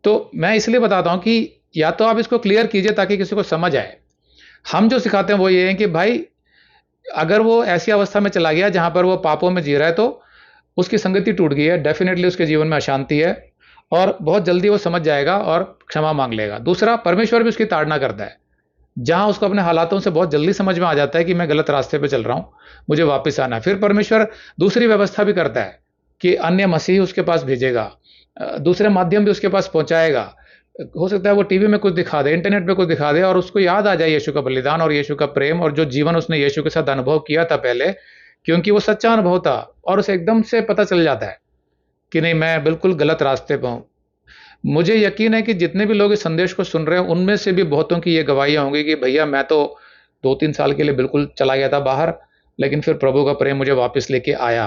Speaker 1: तो मैं इसलिए बताता हूं कि या तो आप इसको क्लियर कीजिए ताकि किसी को समझ आए। हम जो सिखाते हैं वो ये है कि भाई अगर वो ऐसी अवस्था में चला गया जहां पर वो पापों में जी रहा है तो उसकी संगति टूट गई है, डेफिनेटली उसके जीवन में अशांति है और बहुत जल्दी वो समझ जाएगा और क्षमा मांग लेगा। दूसरा, परमेश्वर भी उसकी ताड़ना करता है, जहां उसको अपने हालातों से बहुत जल्दी समझ में आ जाता है कि मैं गलत रास्ते पे चल रहा हूं, मुझे वापस आना है। फिर परमेश्वर दूसरी व्यवस्था भी करता है कि अन्य मसीह उसके पास भेजेगा दूसरे माध्यम भी उसके पास पहुंचाएगा। हो सकता है वो टीवी में कुछ दिखा दे, इंटरनेट पे कुछ दिखा दे और उसको याद आ जाए यीशु का बलिदान और यीशु का प्रेम और जो जीवन उसने यीशु के साथ अनुभव किया था पहले, क्योंकि वो सच्चा अनुभव था और उसे एकदम से पता चल जाता है कि नहीं, मैं बिल्कुल गलत रास्ते पे हूँ। मुझे यकीन है कि जितने भी लोग इस संदेश को सुन रहे हैं उनमें से भी बहुतों की ये गवाहियां होंगी कि भैया मैं तो 2-3 साल के लिए बिल्कुल चला गया था बाहर, लेकिन फिर प्रभु का प्रेम मुझे वापस लेके आया।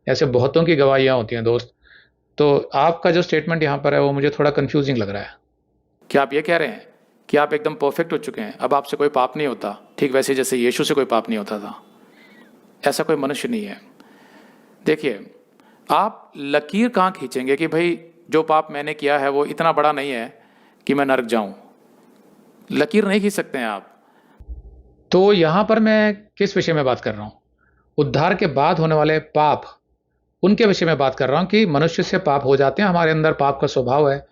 Speaker 1: ऐसे बहुतों की गवाहियां होती हैं दोस्त। तो आपका जो स्टेटमेंट यहाँ पर है वो मुझे थोड़ा कंफ्यूजिंग लग रहा है।
Speaker 2: क्या आप ये कह रहे हैं कि आप एकदम परफेक्ट हो चुके हैं, अब आपसे कोई पाप नहीं होता, ठीक वैसे जैसे यीशु से कोई पाप नहीं होता था? ऐसा कोई मनुष्य नहीं है। देखिए, आप लकीर कहाँ खींचेंगे कि भाई जो पाप मैंने किया है वो इतना बड़ा नहीं है कि मैं नरक जाऊं? लकीर नहीं खींच सकते हैं आप।
Speaker 1: तो यहाँ पर मैं किस विषय में बात कर रहा हूँ? उद्धार के बाद होने वाले पाप, उनके विषय में बात कर रहा हूँ कि मनुष्य से पाप हो जाते हैं, हमारे अंदर पाप का स्वभाव है।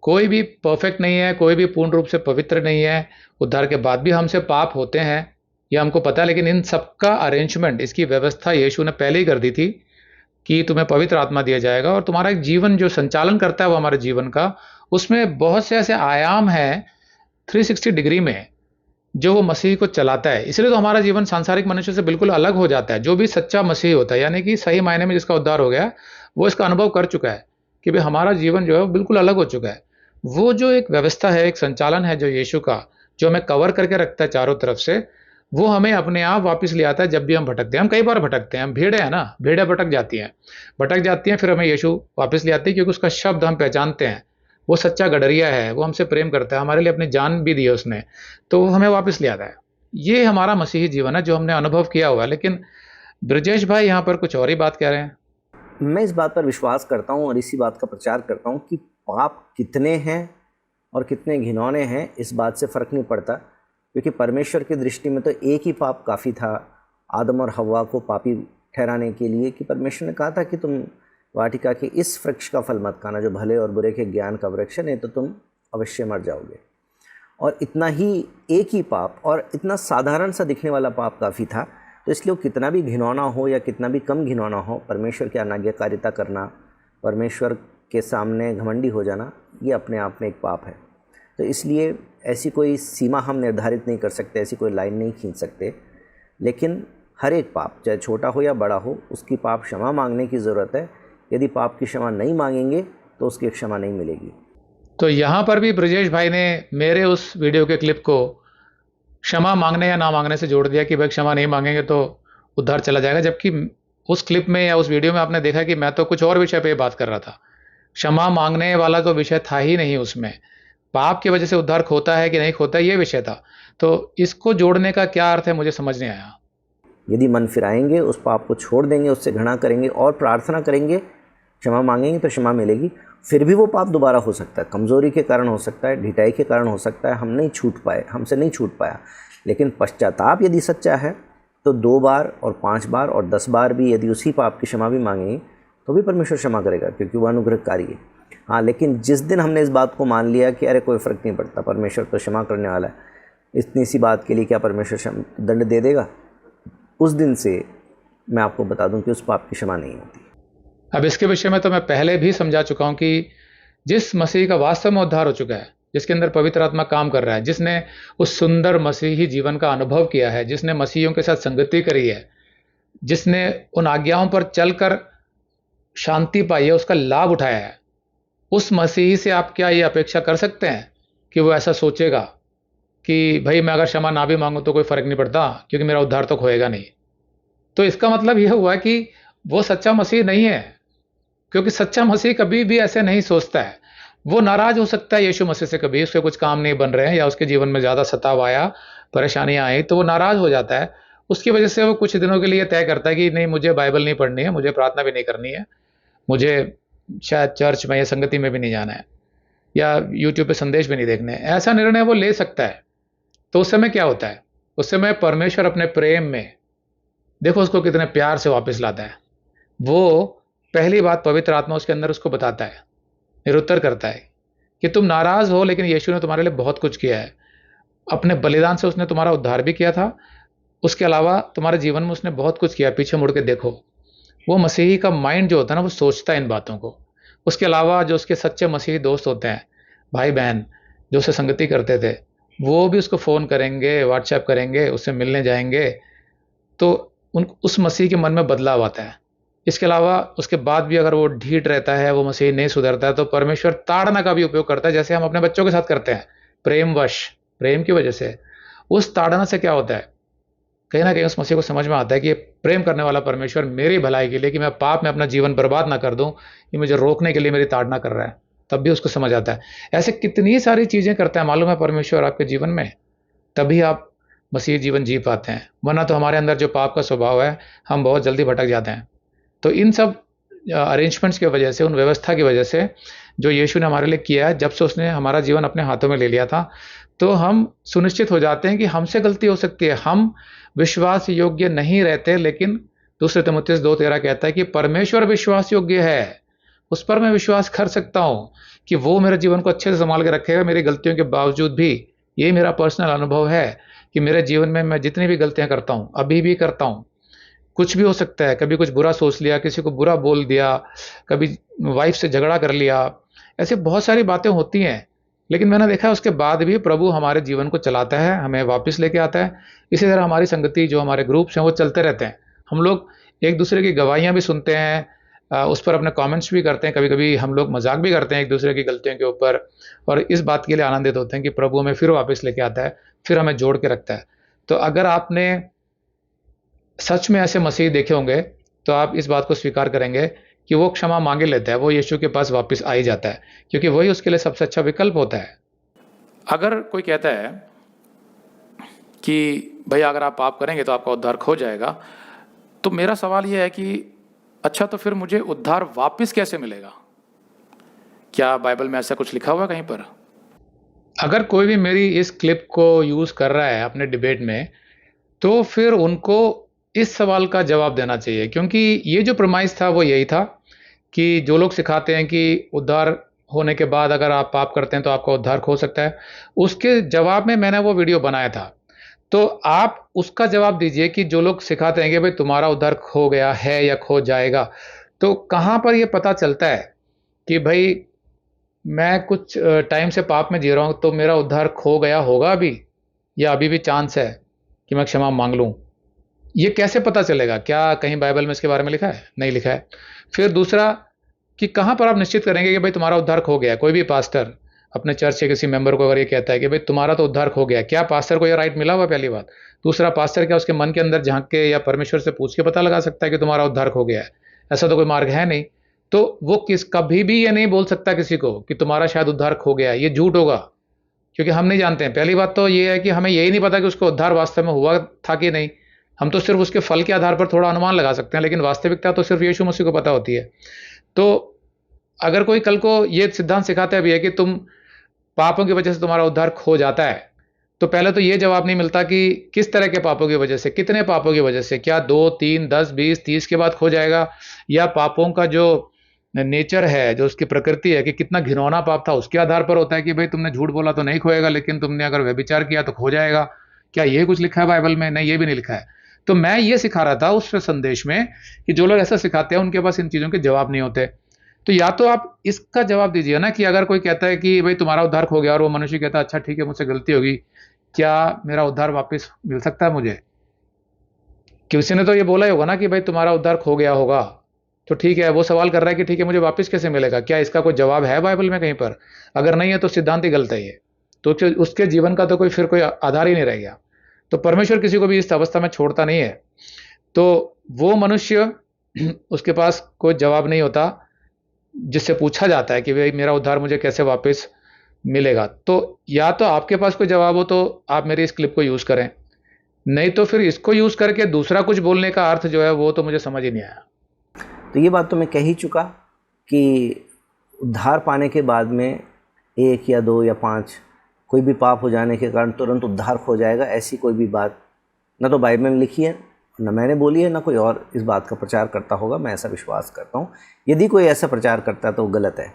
Speaker 1: कोई भी परफेक्ट नहीं है, कोई भी पूर्ण रूप से पवित्र नहीं है। उद्धार के बाद भी हमसे पाप होते हैं, यह हमको पता है, लेकिन इन सबका अरेंजमेंट, इसकी व्यवस्था यीशु ने पहले ही कर दी थी कि तुम्हें पवित्र आत्मा दिया जाएगा और तुम्हारा एक जीवन जो संचालन करता है वो हमारे जीवन का, उसमें बहुत से ऐसे आयाम हैं 360 डिग्री में जो वो मसीह को चलाता है। इसलिए तो हमारा जीवन सांसारिक मनुष्य से बिल्कुल अलग हो जाता है। जो भी सच्चा मसीह होता है, यानी कि सही मायने में जिसका उद्धार हो गया, वो इसका अनुभव कर चुका है कि भाई हमारा जीवन जो है वो बिल्कुल अलग हो चुका है। वो जो एक व्यवस्था है, एक संचालन है जो यीशु का, जो हमें कवर करके रखता है चारों तरफ से, वो हमें अपने आप वापस ले आता है जब भी हम भटकते हैं। हम कई बार भटकते हैं, हम भेड़े हैं ना, भेड़े भटक जाती हैं, फिर हमें यीशु वापस ले आती है क्योंकि उसका शब्द हम पहचानते हैं। वो सच्चा गडरिया है, वो हमसे प्रेम करता है, हमारे लिए अपनी जान भी दी है उसने, तो वो हमें वापस ले आता है। ये हमारा मसीही जीवन है जो हमने अनुभव किया हुआ है। लेकिन ब्रजेश भाई यहाँ पर कुछ और ही बात कह रहे हैं।
Speaker 3: मैं इस बात पर विश्वास करता हूँ और इसी बात का प्रचार करता हूँ कि पाप कितने हैं और कितने घिनौने हैं इस बात से फ़र्क नहीं पड़ता, क्योंकि परमेश्वर की दृष्टि में तो एक ही पाप काफ़ी था आदम और हव्वा को पापी ठहराने के लिए, कि परमेश्वर ने कहा था कि तुम वाटिका के इस वृक्ष का फल मत खाना जो भले और बुरे के ज्ञान का वृक्ष है, नहीं तो तुम अवश्य मर जाओगे। और इतना ही एक ही पाप और इतना साधारण सा दिखने वाला पाप काफ़ी था, तो इसलिए वो कितना भी घिनौना हो या कितना भी कम घिनौना हो, परमेश्वर की अनाज्ञाकारिता करना, परमेश्वर के सामने घमंडी हो जाना, ये अपने आप में एक पाप है। तो इसलिए ऐसी कोई सीमा हम निर्धारित नहीं कर सकते, ऐसी कोई लाइन नहीं खींच सकते, लेकिन हर एक पाप चाहे छोटा हो या बड़ा हो उसकी पाप क्षमा मांगने की ज़रूरत है। यदि पाप की क्षमा नहीं मांगेंगे तो उसकी क्षमा नहीं मिलेगी।
Speaker 1: तो यहाँ पर भी ब्रजेश भाई ने मेरे उस वीडियो के क्लिप को क्षमा मांगने या ना मांगने से जोड़ दिया कि भाई क्षमा नहीं मांगेंगे तो उद्धार चला जाएगा, जबकि उस क्लिप में या उस वीडियो में आपने देखा कि मैं तो कुछ और विषय पे बात कर रहा था। क्षमा मांगने वाला तो विषय था ही नहीं उसमें। पाप की वजह से उद्धार खोता है कि नहीं खोता, ये विषय था। तो इसको जोड़ने का क्या अर्थ है मुझे समझ नहीं आया।
Speaker 3: यदि मन फिराएंगे, उस पाप को छोड़ देंगे, उससे घृणा करेंगे और प्रार्थना करेंगे, क्षमा मांगेंगे तो क्षमा मिलेगी। फिर भी वो पाप दोबारा हो सकता है, कमज़ोरी के कारण हो सकता है, ढिठाई के कारण हो सकता है, हमसे नहीं छूट पाया। लेकिन पश्चाताप यदि सच्चा है तो 2 बार और 5 बार और 10 बार भी यदि उसी पाप की क्षमा भी मांगेंगे तो भी परमेश्वर क्षमा करेगा, क्योंकि वह अनुग्रहकारी है। हाँ, लेकिन जिस दिन हमने इस बात को मान लिया कि अरे कोई फ़र्क नहीं पड़ता, परमेश्वर तो क्षमा करने वाला है, इतनी सी बात के लिए क्या परमेश्वर दंड दे देगा, उस दिन से मैं आपको बता दूं कि उस पाप की क्षमा नहीं होती।
Speaker 1: अब इसके विषय में तो मैं पहले भी समझा चुका हूं कि जिस मसीह का वास्तव में उद्धार हो चुका है, जिसके अंदर पवित्र आत्मा काम कर रहा है, जिसने उस सुंदर मसीही जीवन का अनुभव किया है, जिसने मसीहियों के साथ संगति करी है, जिसने उन आज्ञाओं पर चलकर शांति पाई है, उसका लाभ उठाया है, उस मसीही से आप क्या ये अपेक्षा कर सकते हैं कि वो ऐसा सोचेगा कि भाई मैं अगर क्षमा ना भी मांगूं तो कोई फर्क नहीं पड़ता क्योंकि मेरा उद्धार तो खोएगा नहीं? तो इसका मतलब यह हुआ कि वो सच्चा मसीह नहीं है, क्योंकि सच्चा मसीह कभी भी ऐसे नहीं सोचता है। वो नाराज हो सकता है यीशु मसीह से, कभी उसके कुछ काम नहीं बन रहे हैं या उसके जीवन में ज़्यादा सताव आया, परेशानियां आई, तो वो नाराज हो जाता है। उसकी वजह से वो कुछ दिनों के लिए तय करता है कि नहीं, मुझे बाइबल नहीं पढ़नी है, मुझे प्रार्थना भी नहीं करनी है, मुझे शायद चर्च में या संगति में भी नहीं जाना है, या यूट्यूब पे संदेश भी नहीं देखने हैं। ऐसा निर्णय वो ले सकता है। तो उस समय क्या होता है? उस समय परमेश्वर अपने प्रेम में, देखो उसको कितने प्यार से वापस लाता है। वो पहली बात पवित्र आत्मा उसके अंदर उसको बताता है, निरुत्तर करता है कि तुम नाराज हो, लेकिन यीशु ने तुम्हारे लिए बहुत कुछ किया है। अपने बलिदान से उसने तुम्हारा उद्धार भी किया था, उसके अलावा तुम्हारे जीवन में उसने बहुत कुछ किया। पीछे मुड़ के देखो। वो मसीही का माइंड जो होता है ना, वो सोचता है इन बातों को, उसके अलावा जो उसके सच्चे मसीही दोस्त होते हैं, भाई बहन जो उससे संगति करते थे, वो भी उसको फ़ोन करेंगे, व्हाट्सएप करेंगे, उससे मिलने जाएंगे, तो उस मसीह के मन में बदलाव आता है। इसके अलावा उसके बाद भी अगर वो ढीठ रहता है, वो मसीह नहीं सुधरता है, तो परमेश्वर ताड़ना का भी उपयोग करता है, जैसे हम अपने बच्चों के साथ करते हैं, प्रेमवश, प्रेम की वजह से। उस ताड़ना से क्या होता है, कहीं ना कहीं उस मसीह को समझ में आता है कि ये प्रेम करने वाला परमेश्वर मेरी भलाई के लिए, कि मैं पाप में अपना जीवन बर्बाद ना कर दूं, ये मुझे रोकने के लिए मेरी ताड़ना कर रहा है। तब भी उसको समझ आता है। ऐसे कितनी सारी चीज़ें करता है मालूम है परमेश्वर आपके जीवन में, तभी आप मसीह जीवन जी पाते हैं। वरना तो हमारे अंदर जो पाप का स्वभाव है, हम बहुत जल्दी भटक जाते हैं। तो इन सब अरेंजमेंट्स की वजह से, उन व्यवस्था की वजह से जो यीशु ने हमारे लिए किया है, जब से उसने हमारा जीवन अपने हाथों में ले लिया था, तो हम सुनिश्चित हो जाते हैं कि हमसे गलती हो सकती है, हम विश्वास योग्य नहीं रहते, लेकिन दूसरे तीमुथियुस 2:13 कहता है कि परमेश्वर विश्वास योग्य है, उस पर मैं विश्वास कर सकता हूँ कि वो मेरे जीवन को अच्छे से संभाल के रखेगा मेरी गलतियों के बावजूद भी। ये मेरा पर्सनल अनुभव है कि मेरे जीवन में मैं जितनी भी गलतियां करता हूँ, अभी भी करता हूँ, कुछ भी हो सकता है, कभी कुछ बुरा सोच लिया, किसी को बुरा बोल दिया, कभी वाइफ से झगड़ा कर लिया, ऐसे बहुत सारी बातें होती हैं, लेकिन मैंने देखा है उसके बाद भी प्रभु हमारे जीवन को चलाता है, हमें वापस लेके आता है। इसी तरह हमारी संगति, जो हमारे ग्रुप्स हैं, वो चलते रहते हैं। हम लोग एक दूसरे की गवाहियाँ भी सुनते हैं, उस पर अपने कमेंट्स भी करते हैं, कभी कभी हम लोग मजाक भी करते हैं एक दूसरे की गलतियों के ऊपर, और इस बात के लिए आनंदित होते हैं कि प्रभु हमें फिर वापस लेके आता है, फिर हमें जोड़ के रखता है। तो अगर आपने सच में ऐसे मसीह देखे होंगे, तो आप इस बात को स्वीकार करेंगे कि वो क्षमा मांगे लेता है, वो यीशु के पास वापस आ ही जाता है, क्योंकि वही उसके लिए सबसे अच्छा विकल्प होता है।
Speaker 2: अगर कोई कहता है कि भाई अगर आप पाप करेंगे तो आपका उद्धार खो जाएगा, तो मेरा सवाल यह है कि अच्छा, तो फिर मुझे उद्धार वापस कैसे मिलेगा? क्या बाइबल में ऐसा कुछ लिखा हुआ है कहीं पर?
Speaker 1: अगर कोई भी मेरी इस क्लिप को यूज़ कर रहा है अपने डिबेट में, तो फिर उनको इस सवाल का जवाब देना चाहिए, क्योंकि ये जो प्रमाइस था वो यही था कि जो लोग सिखाते हैं कि उद्धार होने के बाद अगर आप पाप करते हैं तो आपका उद्धार खो सकता है, उसके जवाब में मैंने वो वीडियो बनाया था। तो आप उसका जवाब दीजिए कि जो लोग सिखाते हैं कि भाई तुम्हारा उद्धार खो गया है या खो जाएगा, तो कहाँ पर ये पता चलता है कि भाई मैं कुछ टाइम से पाप में जी रहा हूँ तो मेरा उद्धार खो गया होगा अभी, या अभी भी चांस है कि मैं क्षमा मांग लूँ? ये कैसे पता चलेगा? क्या कहीं बाइबल में इसके बारे में लिखा है? नहीं लिखा है। फिर दूसरा, कि कहाँ पर आप निश्चित करेंगे कि भाई तुम्हारा उद्धार खो गया है? कोई भी पास्टर अपने चर्च के किसी मेंबर को अगर ये कहता है कि भाई तुम्हारा तो उद्धार खो गया है, क्या पास्टर को ये राइट मिला हुआ? पहली बात। दूसरा, पास्टर क्या उसके मन के अंदर झांक के या परमेश्वर से पूछ के पता लगा सकता है कि तुम्हारा उद्धार खो गया है? ऐसा तो कोई मार्ग है नहीं। तो वो कभी भी ये नहीं बोल सकता किसी को कि तुम्हारा शायद उद्धार खो गया है, ये झूठ होगा, क्योंकि हम नहीं जानते हैं। पहली बात तो ये है कि हमें यही नहीं पता कि उसको उद्धार वास्तव में हुआ था कि नहीं। हम तो सिर्फ उसके फल के आधार पर थोड़ा अनुमान लगा सकते हैं, लेकिन वास्तविकता तो सिर्फ यीशु मसीह को पता होती है। तो अगर कोई कल को ये सिद्धांत सिखाता भी है कि तुम पापों की वजह से तुम्हारा उद्धार खो जाता है, तो पहले तो ये जवाब नहीं मिलता कि किस तरह के पापों की वजह से, कितने पापों की वजह से, क्या 2, 3, 10, 20, 30 के बाद खो जाएगा, या पापों का जो नेचर है, जो उसकी प्रकृति है कि कितना घिनौना पाप था, उसके आधार पर होता है कि भाई तुमने झूठ बोला तो नहीं खोएगा, लेकिन तुमने अगर व्यभिचार किया तो खो जाएगा। क्या ये कुछ लिखा है बाइबल में? नहीं, ये भी नहीं लिखा है। तो मैं ये सिखा रहा था उस संदेश में कि जो लोग ऐसा सिखाते हैं उनके पास इन चीज़ों के जवाब नहीं होते। तो या तो आप इसका जवाब दीजिए ना कि अगर कोई कहता है कि भाई तुम्हारा उद्धार खो गया, और वो मनुष्य कहता है अच्छा ठीक है मुझसे गलती होगी, क्या मेरा उद्धार वापस मिल सकता है मुझे? किसी ने तो ये बोला ही होगा ना कि भाई तुम्हारा उद्धार खो गया होगा, तो ठीक है, वो सवाल कर रहा है कि ठीक है मुझे वापस कैसे मिलेगा? क्या इसका कोई जवाब है बाइबल में कहीं पर? अगर नहीं है तो सिद्धांत ही गलत है ये, तो उसके जीवन का तो फिर कोई आधार ही नहीं रह गया। तो परमेश्वर किसी को भी इस अवस्था में छोड़ता नहीं है। तो वो मनुष्य उसके पास कोई जवाब नहीं होता जिससे पूछा जाता है कि भाई मेरा उद्धार मुझे कैसे वापस मिलेगा। तो या तो आपके पास कोई जवाब हो तो आप मेरी इस क्लिप को यूज़ करें, नहीं तो फिर इसको यूज़ करके दूसरा कुछ बोलने का अर्थ जो है वो तो मुझे समझ ही नहीं आया।
Speaker 3: तो ये बात तो मैं कह ही चुका कि उद्धार पाने के बाद में 1 या 2 या 5 कोई भी पाप हो जाने के कारण तुरंत उद्धार खो जाएगा, ऐसी कोई भी बात ना तो बाइबल में लिखी है, ना मैंने बोली है, ना कोई और इस बात का प्रचार करता होगा। मैं ऐसा विश्वास करता हूँ। यदि कोई ऐसा प्रचार करता है तो वो गलत है,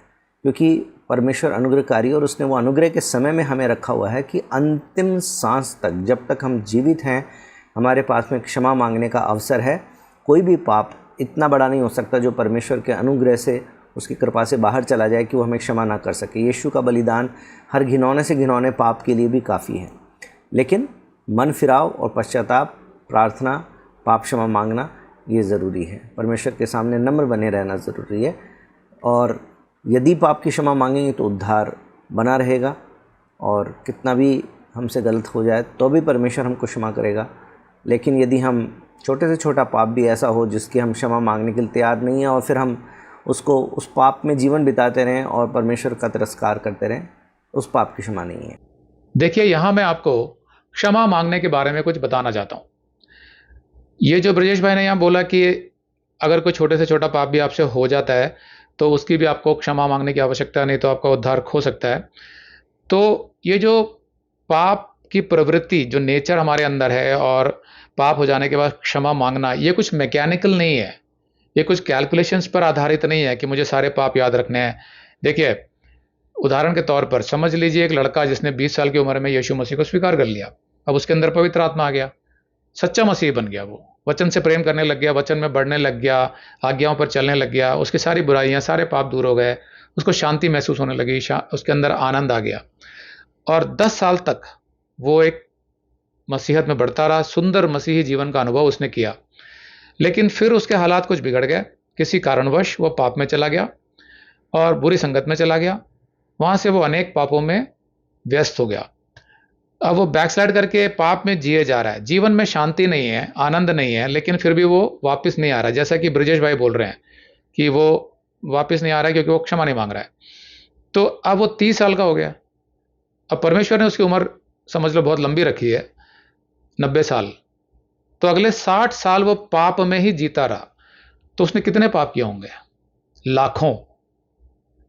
Speaker 3: क्योंकि परमेश्वर अनुग्रहकारी, और उसने वो अनुग्रह के समय में हमें रखा हुआ है कि अंतिम सांस तक, जब तक हम जीवित हैं, हमारे पास में क्षमा मांगने का अवसर है। कोई भी पाप इतना बड़ा नहीं हो सकता जो परमेश्वर के अनुग्रह से उसकी कृपा से बाहर चला जाए कि वो हमें क्षमा ना कर सके। यीशु का बलिदान हर घिनौने से घिनौने पाप के लिए भी काफ़ी है। लेकिन मन फिराव और पश्चाताप, प्रार्थना, पाप क्षमा मांगना ये ज़रूरी है। परमेश्वर के सामने नम्र बने रहना ज़रूरी है। और यदि पाप की क्षमा मांगेंगे तो उद्धार बना रहेगा, और कितना भी हमसे गलत हो जाए तो भी परमेश्वर हमको क्षमा करेगा। लेकिन यदि हम छोटे से छोटा पाप भी ऐसा हो जिसकी हम क्षमा मांगने के लिए तैयार नहीं हैं और फिर हम उसको उस पाप में जीवन बिताते रहें और परमेश्वर का तिरस्कार करते रहें, उस पाप की क्षमा नहीं है।
Speaker 1: देखिए, यहाँ मैं आपको क्षमा मांगने के बारे में कुछ बताना चाहता हूँ। ये जो ब्रजेश भाई ने यहाँ बोला कि अगर कोई छोटे से छोटा पाप भी आपसे हो जाता है तो उसकी भी आपको क्षमा मांगने की आवश्यकता नहीं, तो आपका उद्धार खो सकता है। तो ये जो पाप की प्रवृत्ति, जो नेचर हमारे अंदर है, और पाप हो जाने के बाद क्षमा मांगना, ये कुछ मैकेनिकल नहीं है, ये कुछ कैलकुलेशंस पर आधारित नहीं है कि मुझे सारे पाप याद रखने हैं। देखिए, उदाहरण के तौर पर समझ लीजिए एक लड़का जिसने 20 साल की उम्र में यीशु मसीह को स्वीकार कर लिया। अब उसके अंदर पवित्र आत्मा आ गया, सच्चा मसीह बन गया, वो वचन से प्रेम करने लग गया, वचन में बढ़ने लग गया, आज्ञाओं पर चलने लग गया, उसकी सारी बुराइयां, सारे पाप दूर हो गए, उसको शांति महसूस होने लगी, उसके अंदर आनंद आ गया। और 10 साल तक वो एक मसीहत में बढ़ता रहा, सुंदर मसीही जीवन का अनुभव उसने किया। लेकिन फिर उसके हालात कुछ बिगड़ गए, किसी कारणवश वो पाप में चला गया और बुरी संगत में चला गया। वहां से वो अनेक पापों में व्यस्त हो गया। अब वो बैकस्लाइड करके पाप में जिए जा रहा है, जीवन में शांति नहीं है, आनंद नहीं है, लेकिन फिर भी वो वापस नहीं आ रहा। जैसा कि ब्रजेश भाई बोल रहे हैं कि वो वापस नहीं आ रहा है क्योंकि वो क्षमा नहीं मांग रहा है। तो अब वो 30 साल का हो गया। अब परमेश्वर ने उसकी उम्र समझ लो बहुत लंबी रखी है, 90 साल। तो अगले 60 साल वो पाप में ही जीता रहा। तो उसने कितने पाप किए होंगे? लाखों।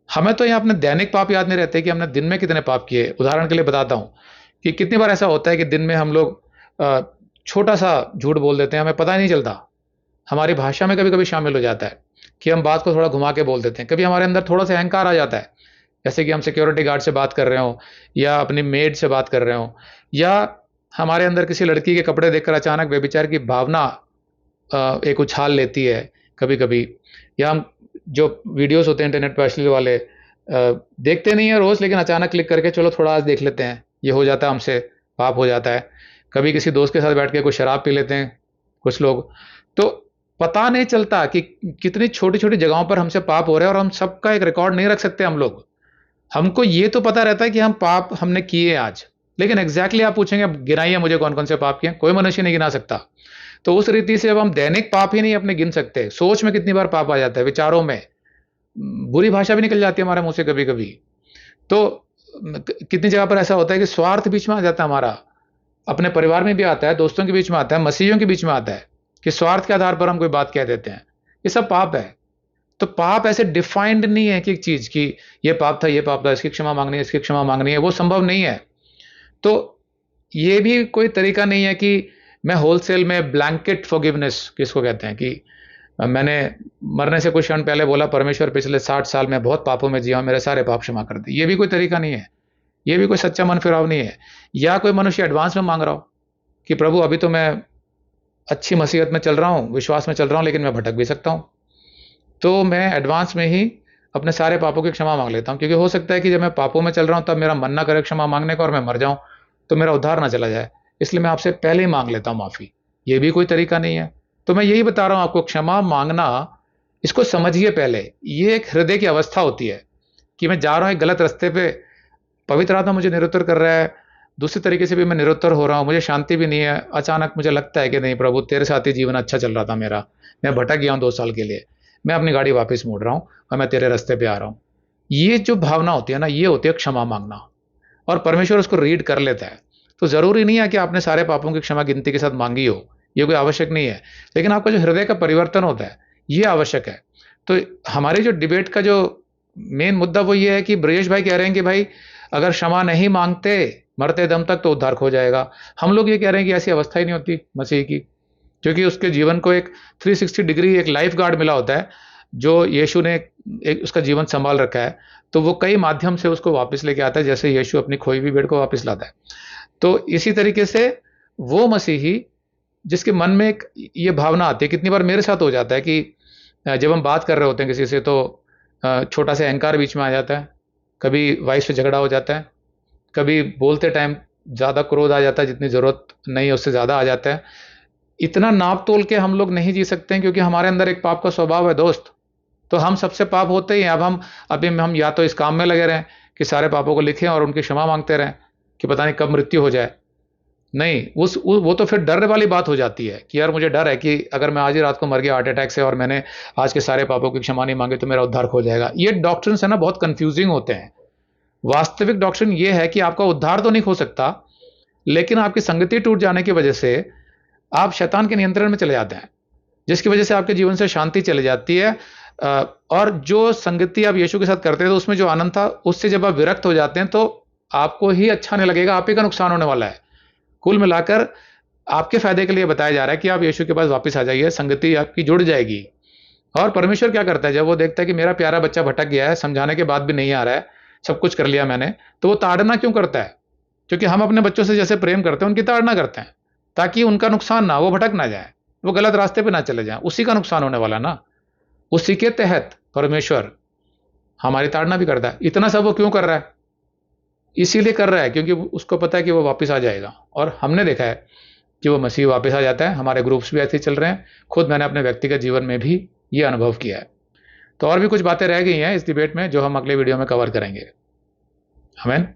Speaker 1: हमें तो यहाँ अपने दैनिक पाप याद नहीं रहते कि हमने दिन में कितने पाप किए। उदाहरण के लिए बताता हूँ कि कितनी बार ऐसा होता है कि दिन में हम लोग छोटा सा झूठ बोल देते हैं, हमें पता ही नहीं चलता। हमारी भाषा में कभी कभी शामिल हो जाता है कि हम बात को थोड़ा घुमा के बोल देते हैं। कभी हमारे अंदर थोड़ा सा अहंकार आ जाता है, जैसे कि हम सिक्योरिटी गार्ड से बात कर रहे हो, या अपनी मेड से बात कर रहे हो, या हमारे अंदर किसी लड़की के कपड़े देखकर अचानक बेविचार की भावना एक उछाल लेती है कभी कभी। या हम जो वीडियोस होते हैं इंटरनेट पर अश्लील वाले, देखते नहीं है रोज, लेकिन अचानक क्लिक करके चलो थोड़ा आज देख लेते हैं, ये हो जाता है, हमसे पाप हो जाता है। कभी किसी दोस्त के साथ बैठ के कुछ शराब पी लेते हैं कुछ लोग। तो पता नहीं चलता कि कितनी छोटी छोटी जगहों पर हमसे पाप हो रहे हैं, और हम सबका एक रिकॉर्ड नहीं रख सकते हम लोग। हमको ये तो पता रहता है कि हम पाप हमने किए आज, लेकिन एग्जैक्टली आप पूछेंगे गिनाइए मुझे कौन कौन से पाप किए, कोई मनुष्य नहीं गिना सकता। तो उस रीति से अब हम दैनिक पाप ही नहीं अपने गिन सकते, सोच में कितनी बार पाप आ जाता है, विचारों में बुरी भाषा भी निकल जाती है हमारे मुंह से कभी कभी। तो कितनी जगह पर ऐसा होता है कि स्वार्थ बीच में आ जाता है हमारा, अपने परिवार में भी आता है, दोस्तों के बीच में आता है, मसीहियों के बीच में आता है, कि स्वार्थ के आधार पर हम कोई बात कह देते हैं। ये सब पाप है। तो पाप ऐसे डिफाइंड नहीं है कि एक चीज की ये पाप था, ये पाप था, इसकी क्षमा मांगनी है, इसकी क्षमा मांगनी है, वो संभव नहीं है। तो ये भी कोई तरीका नहीं है कि मैं होलसेल में ब्लैंकेट फॉरगिवनेस किसको कहते हैं, कि मैंने मरने से कुछ क्षण पहले बोला परमेश्वर पिछले 60 साल में बहुत पापों में जिया, मेरे सारे पाप क्षमा कर दी। ये भी कोई तरीका नहीं है, ये भी कोई सच्चा मन फिराव नहीं है। या कोई मनुष्य एडवांस में मांग रहा हो कि प्रभु अभी तो मैं अच्छी मसीहत में चल रहा हूँ, विश्वास में चल रहा हूँ, लेकिन मैं भटक भी सकता हूँ, तो मैं एडवांस में ही अपने सारे पापों की क्षमा मांग लेता हूँ। क्योंकि हो सकता है कि जब मैं पापों में चल रहा हूँ तब मेरा मन ना करे क्षमा मांगने का और मैं मर जाऊं तो मेरा उद्धार ना चला जाए, इसलिए मैं आपसे पहले ही मांग लेता हूँ माफी। ये भी कोई तरीका नहीं है। तो मैं यही बता रहा हूँ आपको, क्षमा मांगना, इसको समझिए पहले। ये एक हृदय की अवस्था होती है कि मैं जा रहा हूँ एक गलत रास्ते पे, पवित्र आत्मा मुझे निरुत्तर कर रहा है, दूसरे तरीके से भी मैं निरुत्तर हो रहा हूँ, मुझे शांति भी नहीं है। अचानक मुझे लगता है कि नहीं प्रभु तेरे साथ ही जीवन अच्छा चल रहा था मेरा, मैं भटक गया हूँ 2 साल के लिए, मैं अपनी गाड़ी वापस मोड़ रहा हूँ और मैं तेरे रास्ते पे आ रहा हूँ। ये जो भावना होती है ना, ये होती है क्षमा मांगना, और परमेश्वर उसको रीड कर लेता है। तो जरूरी नहीं है कि आपने सारे पापों की क्षमा गिनती के साथ मांगी हो, ये कोई आवश्यक नहीं है, लेकिन आपका जो हृदय का परिवर्तन होता है ये आवश्यक है। तो हमारे जो डिबेट का जो मेन मुद्दा वो ये है कि ब्रजेश भाई कह रहे हैं कि भाई अगर क्षमा नहीं मांगते मरते दम तक तो उद्धार खो जाएगा। हम लोग ये कह रहे हैं कि ऐसी अवस्था ही नहीं होती मसीह की, क्योंकि उसके जीवन को एक 360 डिग्री एक लाइफ गार्ड मिला होता है, जो यीशु ने एक उसका जीवन संभाल रखा है। तो वो कई माध्यम से उसको वापस लेके आता है, जैसे यीशु अपनी खोई हुई भेड़ को वापस लाता है। तो इसी तरीके से वो मसीही जिसके मन में एक ये भावना आती है, कितनी बार मेरे साथ हो जाता है कि जब हम बात कर रहे होते हैं किसी से, तो छोटा सा अहंकार बीच में आ जाता है, कभी वाइफ से झगड़ा हो जाता है, कभी बोलते टाइम ज़्यादा क्रोध आ जाता है, जितनी ज़रूरत नहीं है उससे ज़्यादा आ जाता है। इतना नाप तोल के हम लोग नहीं जी सकते हैं, क्योंकि हमारे अंदर एक पाप का स्वभाव है दोस्त। तो हम सबसे पाप होते ही हैं। अब हम या तो इस काम में लगे रहें कि सारे पापों को लिखें और उनकी क्षमा मांगते रहें कि पता नहीं कब मृत्यु हो जाए। नहीं, वो तो फिर डर वाली बात हो जाती है कि यार मुझे डर है कि अगर मैं आज ही रात को मर गया हार्ट अटैक से और मैंने आज के सारे पापों की क्षमा नहीं मांगी तो मेरा उद्धार हो जाएगा। ये डॉक्ट्रिन्स है ना, बहुत कंफ्यूजिंग होते हैं। वास्तविक डॉक्ट्रिन ये है कि आपका उद्धार तो नहीं हो सकता, लेकिन आपकी संगति टूट जाने की वजह से आप शैतान के नियंत्रण में चले जाते हैं, जिसकी वजह से आपके जीवन से शांति चली जाती है। और जो संगति आप यीशु के साथ करते थे तो उसमें जो आनंद था, उससे जब आप विरक्त हो जाते हैं तो आपको ही अच्छा नहीं लगेगा, आप ही का नुकसान होने वाला है। कुल मिलाकर आपके फायदे के लिए बताया जा रहा है कि आप यीशु के पास वापस आ जाइए, संगति आपकी जुड़ जाएगी। और परमेश्वर क्या करता है, जब वो देखता है कि मेरा प्यारा बच्चा भटक गया है, समझाने के बाद भी नहीं आ रहा है, सब कुछ कर लिया मैंने, तो वो ताड़ना क्यों करता है? क्योंकि हम अपने बच्चों से जैसे प्रेम करते हैं उनकी ताड़ना करते हैं, ताकि उनका नुकसान ना, वो भटक ना जाए, वो गलत रास्ते पे ना चले जाएं, उसी का नुकसान होने वाला ना। उसी के तहत परमेश्वर हमारी ताड़ना भी करता है। इतना सब वो क्यों कर रहा है? इसीलिए कर रहा है क्योंकि उसको पता है कि वो वापस आ जाएगा। और हमने देखा है कि वो मसीह वापस आ जाता है। हमारे ग्रुप्स भी ऐसे ही चल रहे हैं, खुद मैंने अपने व्यक्तिगत जीवन में भी ये अनुभव किया है। तो और भी कुछ बातें रह गई हैं इस डिबेट में जो हम अगले वीडियो में कवर करेंगे। आमीन।